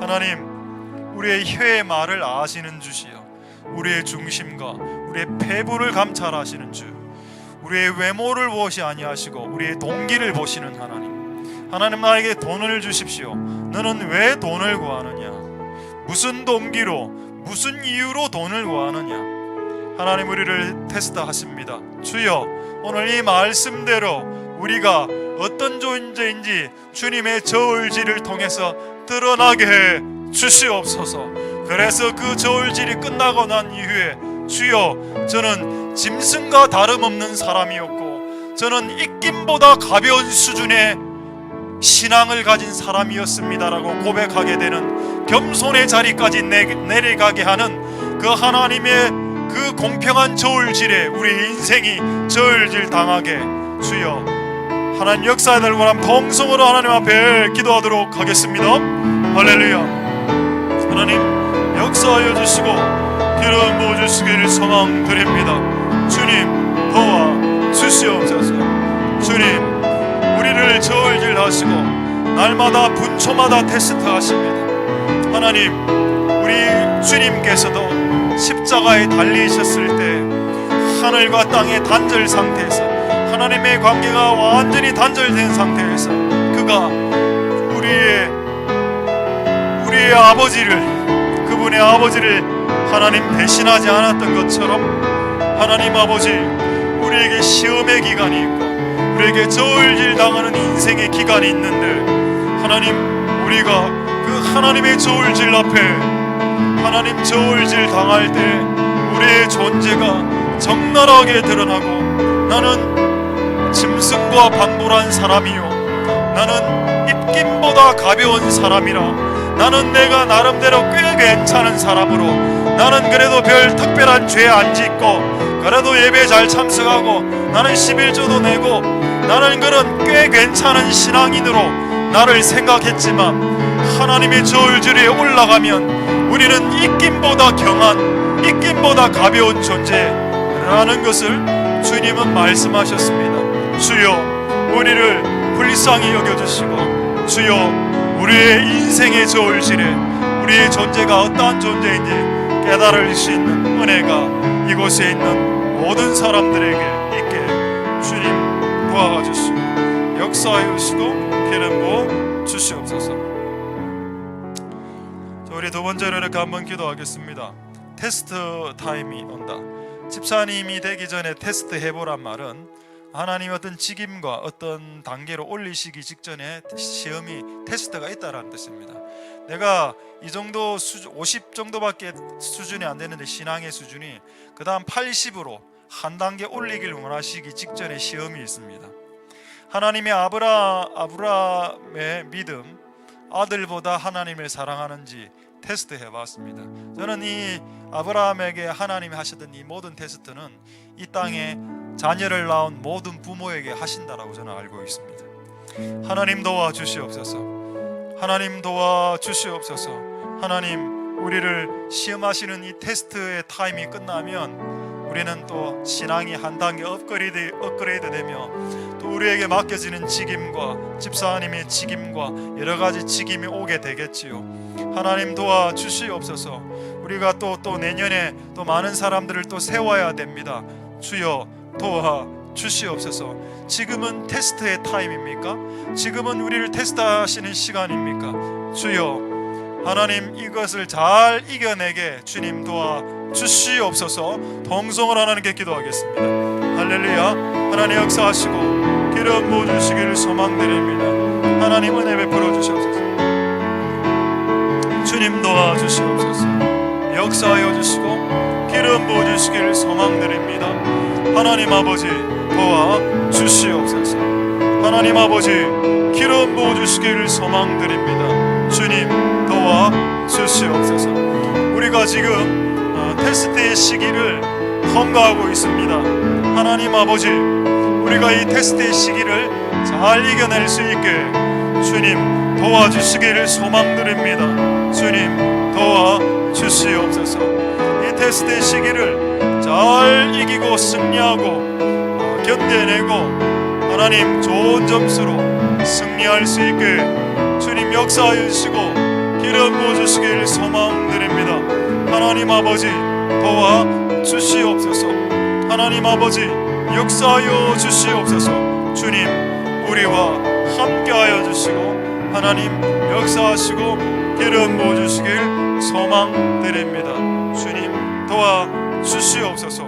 하나님, 우리의 혀의 말을 아시는 주시여, 우리의 중심과 우리의 폐부를 감찰하시는 주, 우리의 외모를 보시 아니하시고 우리의 동기를 보시는 하나님. 하나님, 나에게 돈을 주십시오. 너는 왜 돈을 구하느냐? 무슨 동기로, 무슨 이유로 돈을 구하느냐? 하나님, 우리를 테스트하십니다. 주여, 오늘 이 말씀대로 우리가 어떤 존재인지 주님의 저울질을 통해서 드러나게 해 주시옵소서. 그래서 그 저울질이 끝나고 난 이후에 주여, 저는 짐승과 다름없는 사람이었고 저는 입김보다 가벼운 수준의 신앙을 가진 사람이었습니다라고 고백하게 되는 겸손의 자리까지 내려가게 하는 그 하나님의 그 공평한 저울질에 우리 인생이 저울질 당하게 주여 하나님 역사에 원한 동성으로 하나님 앞에 기도하도록 하겠습니다. 할렐루야. 하나님 역사하여 주시고 기름 부어 주시기를 소망드립니다. 주님 도와 주시옵소서. 주님 우리를 저울질하시고 날마다 분초마다 테스트하십니다. 하나님 우리 주님께서도 십자가에 달리셨을 때 하늘과 땅의 단절 상태에서 하나님의 관계가 완전히 단절된 상태에서 그가 우리의 아버지를, 그분의 아버지를 하나님 배신하지 않았던 것처럼 하나님 아버지 우리에게 시험의 기간이 있고 우리에게 저울질 당하는 인생의 기간이 있는데 하나님 우리가 그 하나님의 저울질 앞에 하나님 저울질 당할 때 우리의 존재가 적나라하게 드러나고 나는 짐승과 방불한 사람이요 나는 입김보다 가벼운 사람이라 나는 내가 나름대로 꽤 괜찮은 사람으로 나는 그래도 별 특별한 죄 안 짓고 그래도 예배 잘 참석하고 나는 11조도 내고 나는 그런 꽤 괜찮은 신앙인으로 나를 생각했지만 하나님의 저울질에 올라가면 우리는 입김보다 경한 입김보다 가벼운 존재라는 것을 주님은 말씀하셨습니다. 주여 우리를 불쌍히 여겨주시고 주여 우리의 인생의 저울질에 우리의 존재가 어떠한 존재인지 깨달을 수 있는 은혜가 이곳에 있는 모든 사람들에게 있게 주님 도와주시고 역사하여 주시고 기름 부어 주시옵소서. 우리 두 번째로 이렇게 한번 기도하겠습니다. 테스트 타임이 온다. 집사님이 되기 전에 테스트 해보란 말은 하나님 어떤 직임과 어떤 단계로 올리시기 직전에 시험이 테스트가 있다라는 뜻입니다. 내가 이 정도 50 정도밖에 수준이 안 되는데 신앙의 수준이 그 다음 80으로 한 단계 올리길 원하시기 직전에 시험이 있습니다. 하나님의 아브라함의 믿음, 아들보다 하나님을 사랑하는지 테스트 해봤습니다. 저는 이 아브라함에게 하나님이 하셨던 이 모든 테스트는 이 땅에 자녀를 낳은 모든 부모에게 하신다라고 저는 알고 있습니다. 하나님 도와주시옵소서. 하나님 도와주시옵소서. 하나님 우리를 시험하시는 이 테스트의 타임이 끝나면 우리는 또 신앙이 한 단계 업그레이드 되며 또 우리에게 맡겨지는 직임과 집사님의 직임과 여러 가지 직임이 오게 되겠지요. 하나님 도와주시옵소서. 우리가 또 내년에 또 많은 사람들을 또 세워야 됩니다. 주여 도와주시옵소서. 지금은 테스트의 타임입니까? 지금은 우리를 테스트하시는 시간입니까? 주여 하나님 이것을 잘 이겨내게 주님 도와주시옵소서. 동성을 하나님께 기도하겠습니다. 할렐루야. 하나님 역사하시고 기름 부어주시기를 소망드립니다. 하나님 은혜 베풀어 주시옵소서. 주님 도와주시옵소서. 역사하여 주시고 기름 부어주시기를 소망드립니다. 하나님 아버지 도와주시옵소서. 하나님 아버지 기름 부어주시기를 소망드립니다. 주님 도와주시옵소서. 우리가 지금 테스트의 시기를 통과하고 있습니다. 하나님 아버지 우리가 이 테스트의 시기를 잘 이겨낼 수 있게 주님 도와주시기를 소망드립니다. 주님 도와주시옵소서. 이 테스트의 시기를 잘 이기고 승리하고 견뎌내고 하나님 좋은 점수로 승리할 수 있게 주님 역사하여 주시고 기름 부어주시기를 소망드립니다. 하나님 아버지 도와주시옵소서. 하나님 아버지 역사하여 주시옵소서. 주님 우리와 함께하여 주시고 하나님 역사하시고 기름 부어주시길 소망드립니다. 주님 도와주시옵소서.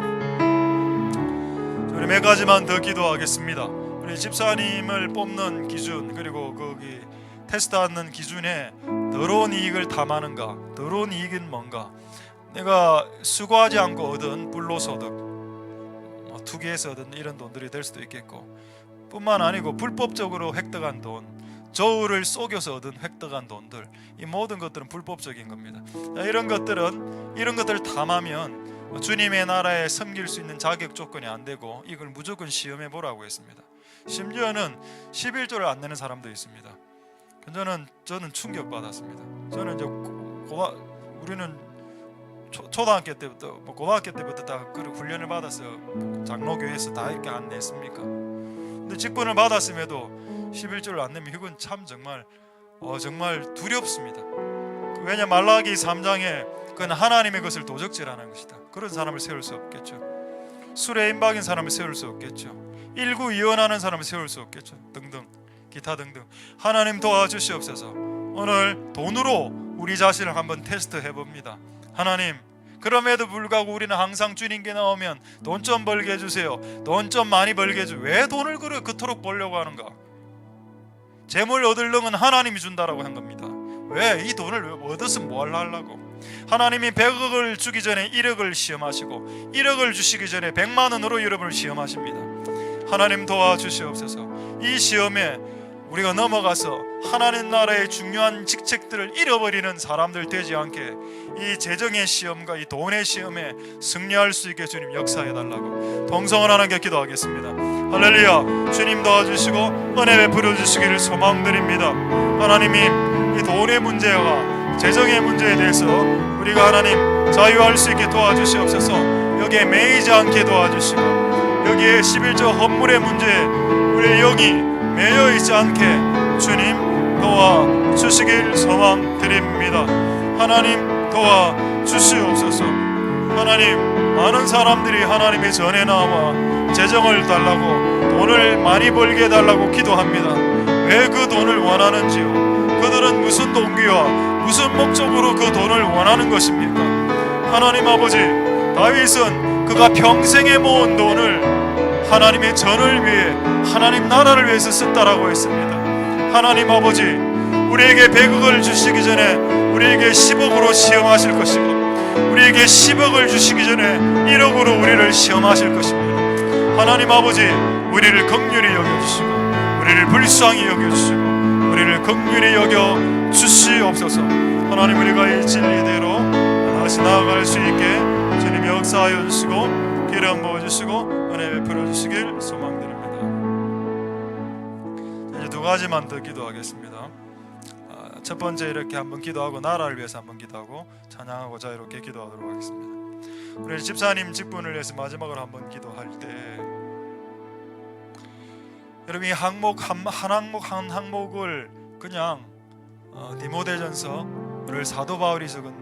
우리 몇 가지만 더 기도하겠습니다. 우리 집사님을 뽑는 기준 그리고 거기 테스트하는 기준에 더러운 이익을 탐하는가? 더러운 이익은 뭔가? 내가 수고하지 않고 얻은 불로소득, 투기해서 얻은 이런 돈들이 될 수도 있겠고 뿐만 아니고 불법적으로 획득한 돈, 저울을 속여서 얻은 획득한 돈들, 이 모든 것들은 불법적인 겁니다. 이런 것들을 탐하면 주님의 나라에 섬길 수 있는 자격 조건이 안 되고 이걸 무조건 시험해 보라고 했습니다. 심지어는 11조를 안 내는 사람도 있습니다. 저는 충격받았습니다. 저는 이제 우리는 초등학교 때부터 고등학교 때부터 다 그 훈련을 받아서 장로교회에서 다 이렇게 안 냈습니까? 근데 직분을 받았음에도 11조를 안 내면 이건 참 정말 두렵습니다. 왜냐, 말라기 3장에 그건 하나님의 것을 도적질하는 것이다. 그런 사람을 세울 수 없겠죠. 술에 임박인 사람을 세울 수 없겠죠. 일구이원하는 사람을 세울 수 없겠죠. 등등 기타 등등. 하나님 도와주시옵소서. 오늘 돈으로 우리 자신을 한번 테스트해 봅니다. 하나님, 그럼에도 불구하고 우리는 항상 주님께 나오면 돈 좀 벌게 해주세요, 돈 좀 많이 벌게 해주세요. 왜 돈을 그토록 벌려고 하는가? 재물 얻을 놈은 하나님이 준다라고 한 겁니다. 왜 이 돈을 얻었으면 뭐 하려고? 하나님이 100억을 주기 전에 1억을 시험하시고 1억을 주시기 전에 100만 원으로 여러분을 시험하십니다. 하나님 도와주시옵소서. 이 시험에 우리가 넘어가서 하나님 나라의 중요한 직책들을 잃어버리는 사람들 되지 않게 이 재정의 시험과 이 돈의 시험에 승리할 수 있게 주님 역사해달라고 동성을 하나님께 기도하겠습니다. 할렐루야. 주님 도와주시고 은혜 베풀어 주시기를 소망드립니다. 하나님이 이 돈의 문제와 재정의 문제에 대해서 우리가 하나님 자유할 수 있게 도와주시옵소서. 여기에 매이지 않게 도와주시고 여기에 11조 헌물의 문제에 우리의 영이 매여 있지 않게 주님 도와주시길 소망드립니다. 하나님 도와주시옵소서. 하나님, 많은 사람들이 하나님의 전에 나와 재정을 달라고, 돈을 많이 벌게 해달라고 기도합니다. 왜 그 돈을 원하는지요? 그들은 무슨 동기와 무슨 목적으로 그 돈을 원하는 것입니까? 하나님 아버지, 다윗은 그가 평생에 모은 돈을 하나님의 전을 위해, 하나님 나라를 위해서 썼다라고 했습니다. 하나님 아버지, 우리에게 100억을 주시기 전에 우리에게 10억으로 시험하실 것이고, 우리에게 10억을 주시기 전에 1억으로 우리를 시험하실 것입니다. 하나님 아버지, 우리를 긍휼히 여겨주시고 우리를 불쌍히 여겨주시고 우리를 긍휼히 여겨주시옵소서. 하나님, 우리가 이 진리대로 다시 나아갈 수 있게 주님 역사하여 주시고 기름 부어주시고 은혜 베풀어 주시길 소망드립니다. 이제 두 가지만 더 기도하겠습니다. 첫 번째, 이렇게 한번 기도하고 나라를 위해서 한번 기도하고 찬양하고 자유롭게 기도하도록 하겠습니다. 우리 집사님 직분을 위해서 마지막으로 한번 기도할 때, 여러분 이 항목 한 항목을 그냥 디모데전서를 사도 바울이 적은,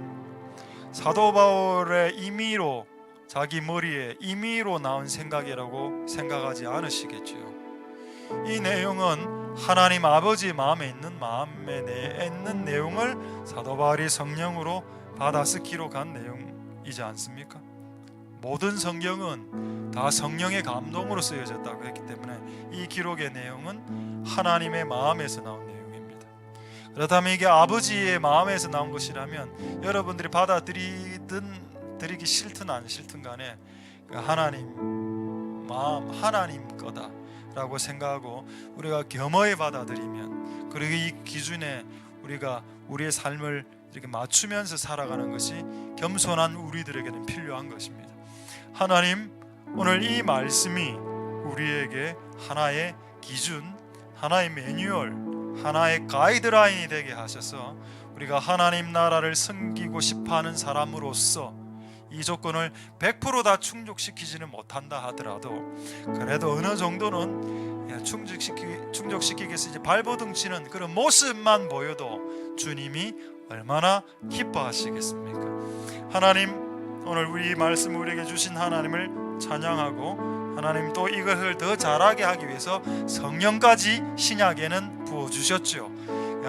사도 바울의 임의로, 자기 머리에 임의로 나온 생각이라고 생각하지 않으시겠지요. 이 내용은 하나님 아버지 마음에 있는 내용을 사도 바울이 성령으로 받아서 기록한 내용이지 않습니까? 모든 성경은 다 성령의 감동으로 쓰여졌다고 했기 때문에 이 기록의 내용은 하나님의 마음에서 나온 내용입니다. 그렇다면 이게 아버지의 마음에서 나온 것이라면 여러분들이 받아들이기 싫든 안 싫든 간에 하나님 마음, 하나님 거다라고 생각하고 우리가 겸허히 받아들이면, 그리고 이 기준에 우리가 우리의 삶을 이렇게 맞추면서 살아가는 것이 겸손한 우리들에게는 필요한 것입니다. 하나님, 오늘 이 말씀이 우리에게 하나의 기준, 하나의 매뉴얼, 하나의 가이드라인이 되게 하셔서 우리가 하나님 나라를 섬기고 싶어하는 사람으로서 이 조건을 100% 다 충족시키지는 못한다 하더라도 그래도 어느 정도는 충족시키기 위해서 이제 발버둥 치는 그런 모습만 보여도 주님이 얼마나 기뻐하시겠습니까? 하나님, 오늘 우리 말씀 우리에게 주신 하나님을 찬양하고, 하나님 또 이것을 더 잘하게 하기 위해서 성령까지 신약에는 부어주셨죠.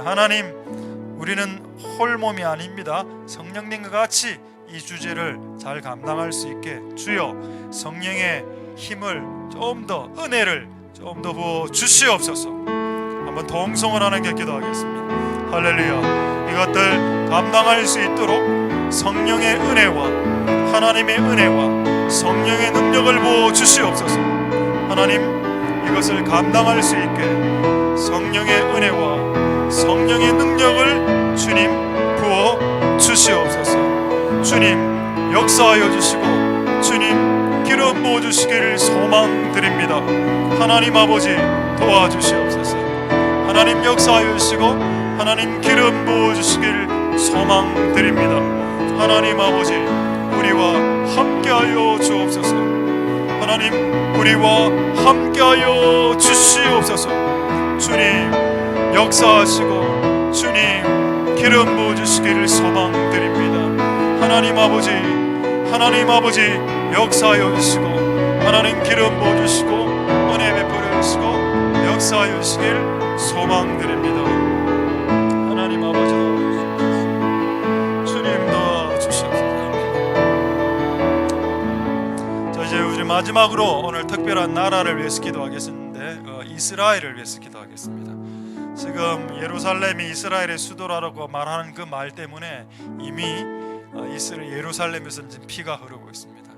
하나님, 우리는 홀몸이 아닙니다. 성령님과 같이 이 주제를 잘 감당할 수 있게 주여 성령의 힘을 좀 더, 은혜를 좀 더 부어 주시옵소서. 한번 동성을 하나님께 기도하겠습니다. 할렐루야. 이것들 감당할 수 있도록 성령의 은혜와 하나님의 은혜와 성령의 능력을 부어 주시옵소서. 하나님, 이것을 감당할 수 있게 성령의 은혜와 성령의 능력을 주님 부어 주시옵소서. 주님 역사하여 주시고 주님 기름 부어 주시기를 소망드립니다. 하나님 아버지, 도와주시옵소서. 하나님 역사하여 주시고 하나님 기름 부어주시길 소망드립니다. 하나님 아버지, 우리와 함께하여 주옵소서. 하나님, 우리와 함께하여 주시옵소서. 주님 역사하시고 주님 기름 부어주시기를 소망드립니다. 하나님 아버지 역사하여 주시고 하나님 기름 부어주시고 은혜 베풀어 주시고 역사하여 주시길 소망드립니다. 하나님 아버지 주님 도와주시옵소서. 자, 이제 우리 마지막으로 오늘 특별한 나라를 위해서 기도하겠는데 이스라엘을 위해서 기도하겠습니다. 지금 예루살렘이 이스라엘의 수도라고 말하는 그 말 때문에 이미 예루살렘에서 피가 흐르고 있습니다.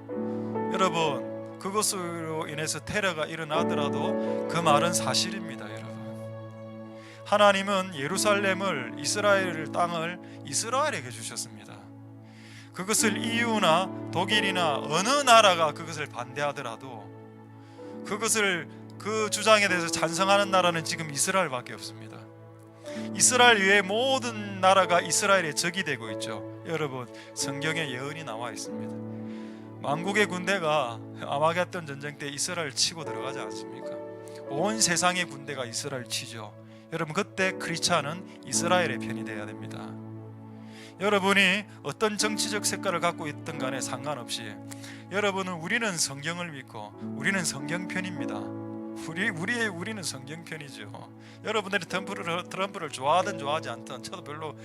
여러분, 그것으로 인해서 테러가 일어나더라도 그 말은 사실입니다. 여러분, 하나님은 예루살렘을, 이스라엘 땅을 이스라엘에게 주셨습니다. 그것을 EU나 독일이나 어느 나라가 그것을 반대하더라도 그 주장에 대해서 찬성하는 나라는 지금 이스라엘밖에 없습니다. 이스라엘 외의 모든 나라가 이스라엘의 적이 되고 있죠. 여러분, 성경에 예언이 나와 있습니다. 만국의 군대가 아마겟돈 전쟁 때 이스라엘 치고 들어가지 않습니까? 온 세상의 군대가 이스라엘 치죠. 여러분, 그때 크리스찬은 이스라엘의 편이 되어야 됩니다. 여러분이 어떤 정치적 색깔을 갖고 있든 간에 상관없이 우리는 성경을 믿고 우리는 성경편입니다. 우리는 성경편이죠. 여러분들이 트럼프를 좋아하든 좋아하지 않든 저도 별로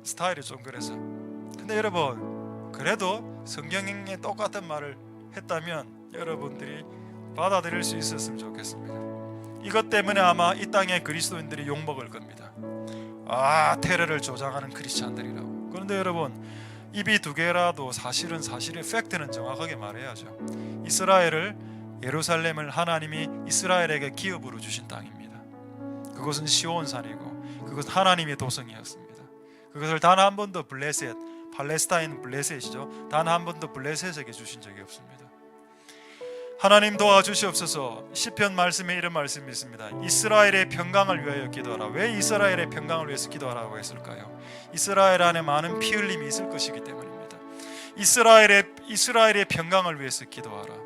스타일이 좀 그래서, 근데 여러분 그래도 성경에 똑같은 말을 했다면 여러분들이 받아들일 수 있었으면 좋겠습니다. 이것 때문에 아마 이 땅의 그리스도인들이 욕먹을 겁니다. 테러를 조장하는 크리스찬들이라고. 그런데 여러분, 입이 두 개라도 사실은 팩트는 정확하게 말해야죠. 예루살렘을 하나님이 이스라엘에게 기업으로 주신 땅입니다. 그것은 시온산이고 그것은 하나님의 도성이었습니다. 그것을 단 한 번도 팔레스타인 블레셋이죠. 단 한 번도 블레셋에게 주신 적이 없습니다. 하나님 도와주시옵소서. 시편 말씀에 이런 말씀이 있습니다. 이스라엘의 평강을 위하여 기도하라. 왜 이스라엘의 평강을 위해서 기도하라고 했을까요? 이스라엘 안에 많은 피 흘림이 있을 것이기 때문입니다. 이스라엘의 평강을 위해서 기도하라.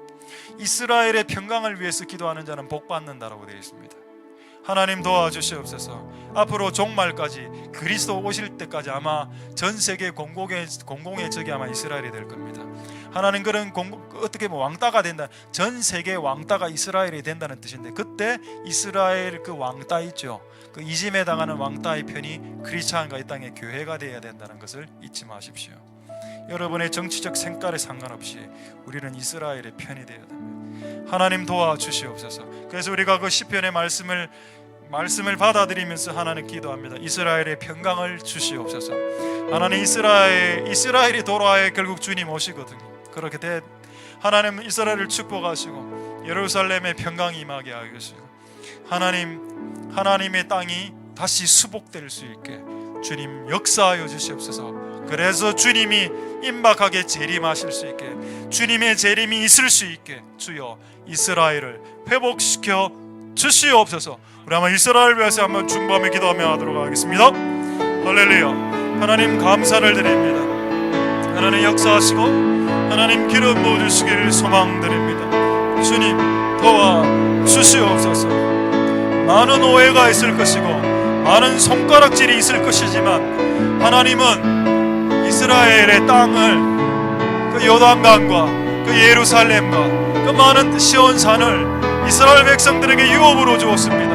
이스라엘의 평강을 위해서 기도하는 자는 복 받는다라고 되어 있습니다. 하나님 도와주시옵소서. 앞으로 종말까지, 그리스도 오실 때까지 아마 전 세계 공공의 적이 아마 이스라엘이 될 겁니다. 하나님 그런 어떻게 왕따가 된다, 전 세계 왕따가 이스라엘이 된다는 뜻인데, 그때 이스라엘 그 왕따 있죠, 그 이짐에 당하는 왕따의 편이 크리스찬과 이 땅의 교회가 되어야 된다는 것을 잊지 마십시오. 여러분의 정치적 색깔에 상관없이 우리는 이스라엘의 편이 되어야 됩니다. 하나님 도와주시옵소서. 그래서 우리가 그 시편의 말씀을 받아들이면서 하나님 기도합니다. 이스라엘의 평강을 주시옵소서. 하나님, 이스라엘이 돌아와야 결국 주님 오시거든요. 그렇게 하나님 이스라엘을 축복하시고 예루살렘의 평강이 임하게 하시고 하나님의 땅이 다시 수복될 수 있게 주님 역사하여 주시옵소서. 그래서 주님이 임박하게 재림하실 수 있게, 주님의 재림이 있을 수 있게 주여 이스라엘을 회복시켜 주시옵소서. 우리 한번 이스라엘 위해서 한번 중보하며 기도하며 하도록 하겠습니다. 할렐루야. 하나님 감사를 드립니다. 하나님 역사하시고 하나님 기름 부어주시기를 소망드립니다. 주님 도와주시옵소서. 많은 오해가 있을 것이고 많은 손가락질이 있을 것이지만 하나님은 이스라엘의 땅을, 그 요단강과 그 예루살렘과 그 많은 시온산을 이스라엘 백성들에게 유업으로 주었습니다.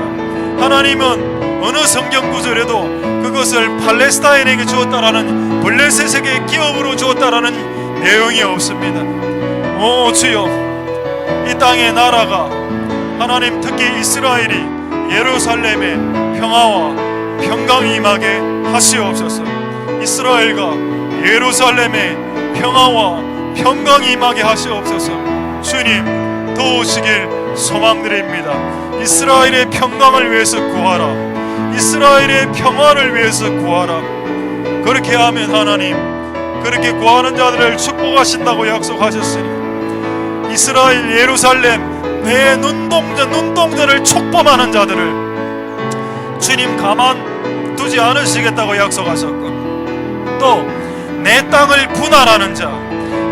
하나님은 어느 성경 구절에도 그것을 팔레스타인에게 주었다라는, 블레셋에게 기업으로 주었다라는 내용이 없습니다. 오 주여, 이 땅의 나라가 하나님, 특히 이스라엘이 예루살렘의 평화와 평강이 임하게 하시옵소서. 이스라엘과 예루살렘의 평화와 평강이 임하게 하시옵소서. 주님 도우시길 소망드립니다. 이스라엘의 평강을 위해서 구하라. 이스라엘의 평화를 위해서 구하라. 그렇게 하면 하나님, 그렇게 구하는 자들을 축복하신다고 약속하셨으니 이스라엘 예루살렘 내 눈동자를 촉범하는 자들을 주님 가만 두지 않으시겠다고 약속하셨고, 또 내 땅을 분할하는 자,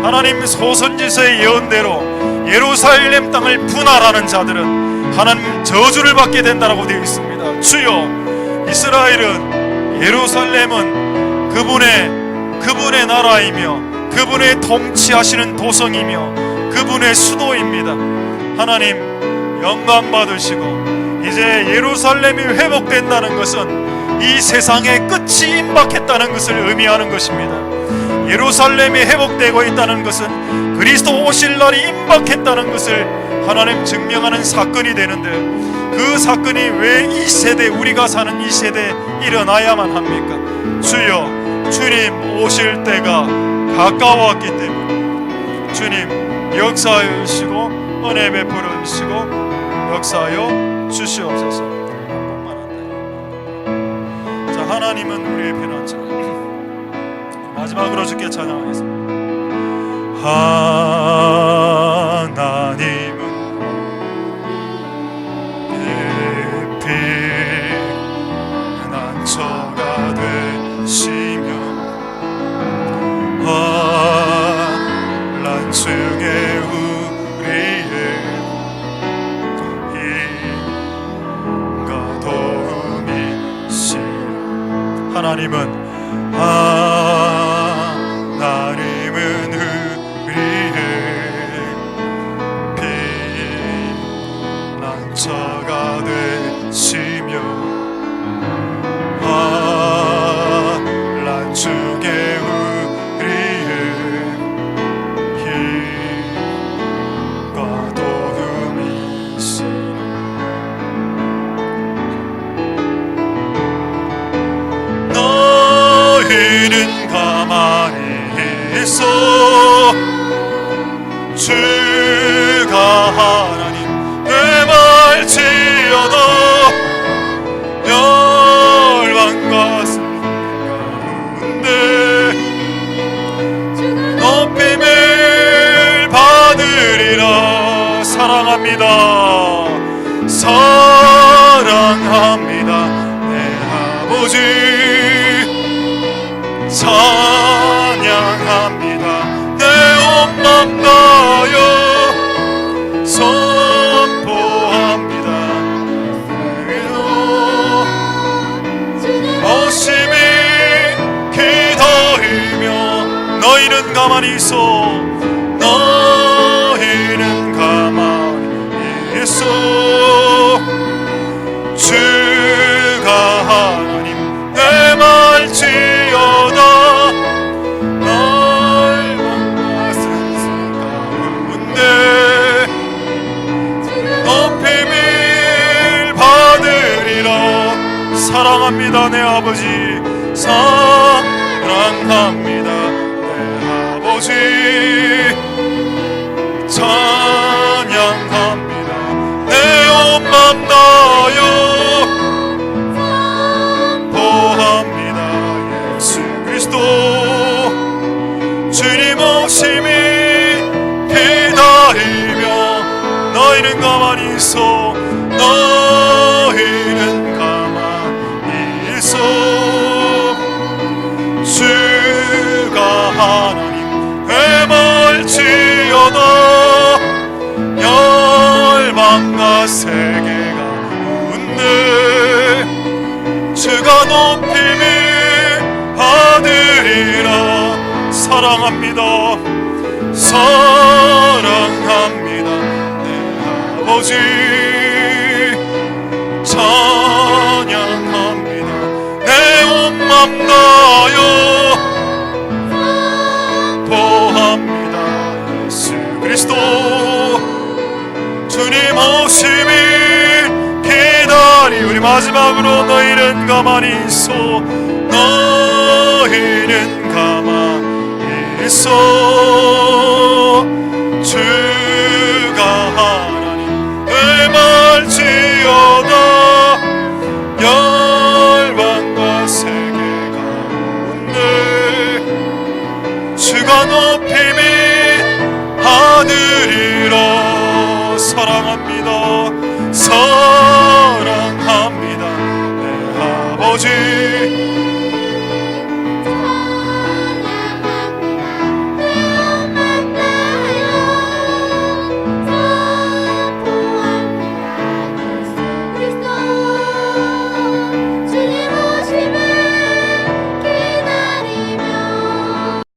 하나님 소선지서의 예언대로 예루살렘 땅을 분할하는 자들은 하나님 저주를 받게 된다고 되어 있습니다. 주여, 이스라엘은, 예루살렘은 그분의 나라이며 그분의 통치하시는 도성이며 그분의 수도입니다. 하나님 영광 받으시고, 이제 예루살렘이 회복된다는 것은 이 세상의 끝이 임박했다는 것을 의미하는 것입니다. 예루살렘이 회복되고 있다는 것은 그리스도 오실 날이 임박했다는 것을 하나님 증명하는 사건이 되는데, 그 사건이 왜 이 세대, 우리가 사는 이 세대에 일어나야만 합니까? 주여, 주님 오실 때가 가까웠기 때문에 주님 역사하여 주시고 은혜 베풀어 주시고 역사하여 주시옵소서. 한국만 한다. 자, 하나님은 우리의 피난처. 마지막으로 주께 찬양하겠습니다. 하나님은 내 피난처가 되시며 환난 중에 우리의 힘과 도움이시라. 하나님은 우리의 피난처가 되시며 환난 중에 우리의 힘과 도움이시라. 너희는 가만히 있어 주가 하나님 되말지어다. 열방과 가운데 높임을 받으리라. 사랑합니다. 사랑합니다. 내 아버지 찬양합니다. 내 온 맘 다하여 선포합니다. 오심이 기다리며 너희는 가만히 있어. 너희는 가만히 있어. 주가 하나님 되말지어다. 사랑합니다. 내 아버지 사랑합니다. 내 아버지 찬양합니다. 내 온 맘 다하여 보합니다. 예수 그리스도 주님 오심이 기다리며 너희는 가만히 있어. 너희는 주가 하나님 되말지어다. 열방과 세계가 웃네. 주가 높임을 받으리라. 사랑합니다. 사랑합니다. 내 아버지 찬양합니다. 내 온 맘 다하여 보합니다. 예수 그리스도 주님 오심이 기다리. 우리 마지막으로 너희는 가만히 있어. 너희는 가만히 있어. 주가 하나님 되말지어다. 열방과 세계가 웃네. 주가 높임이 하늘이라. 사랑합니다. 사랑합니다. 내 아버지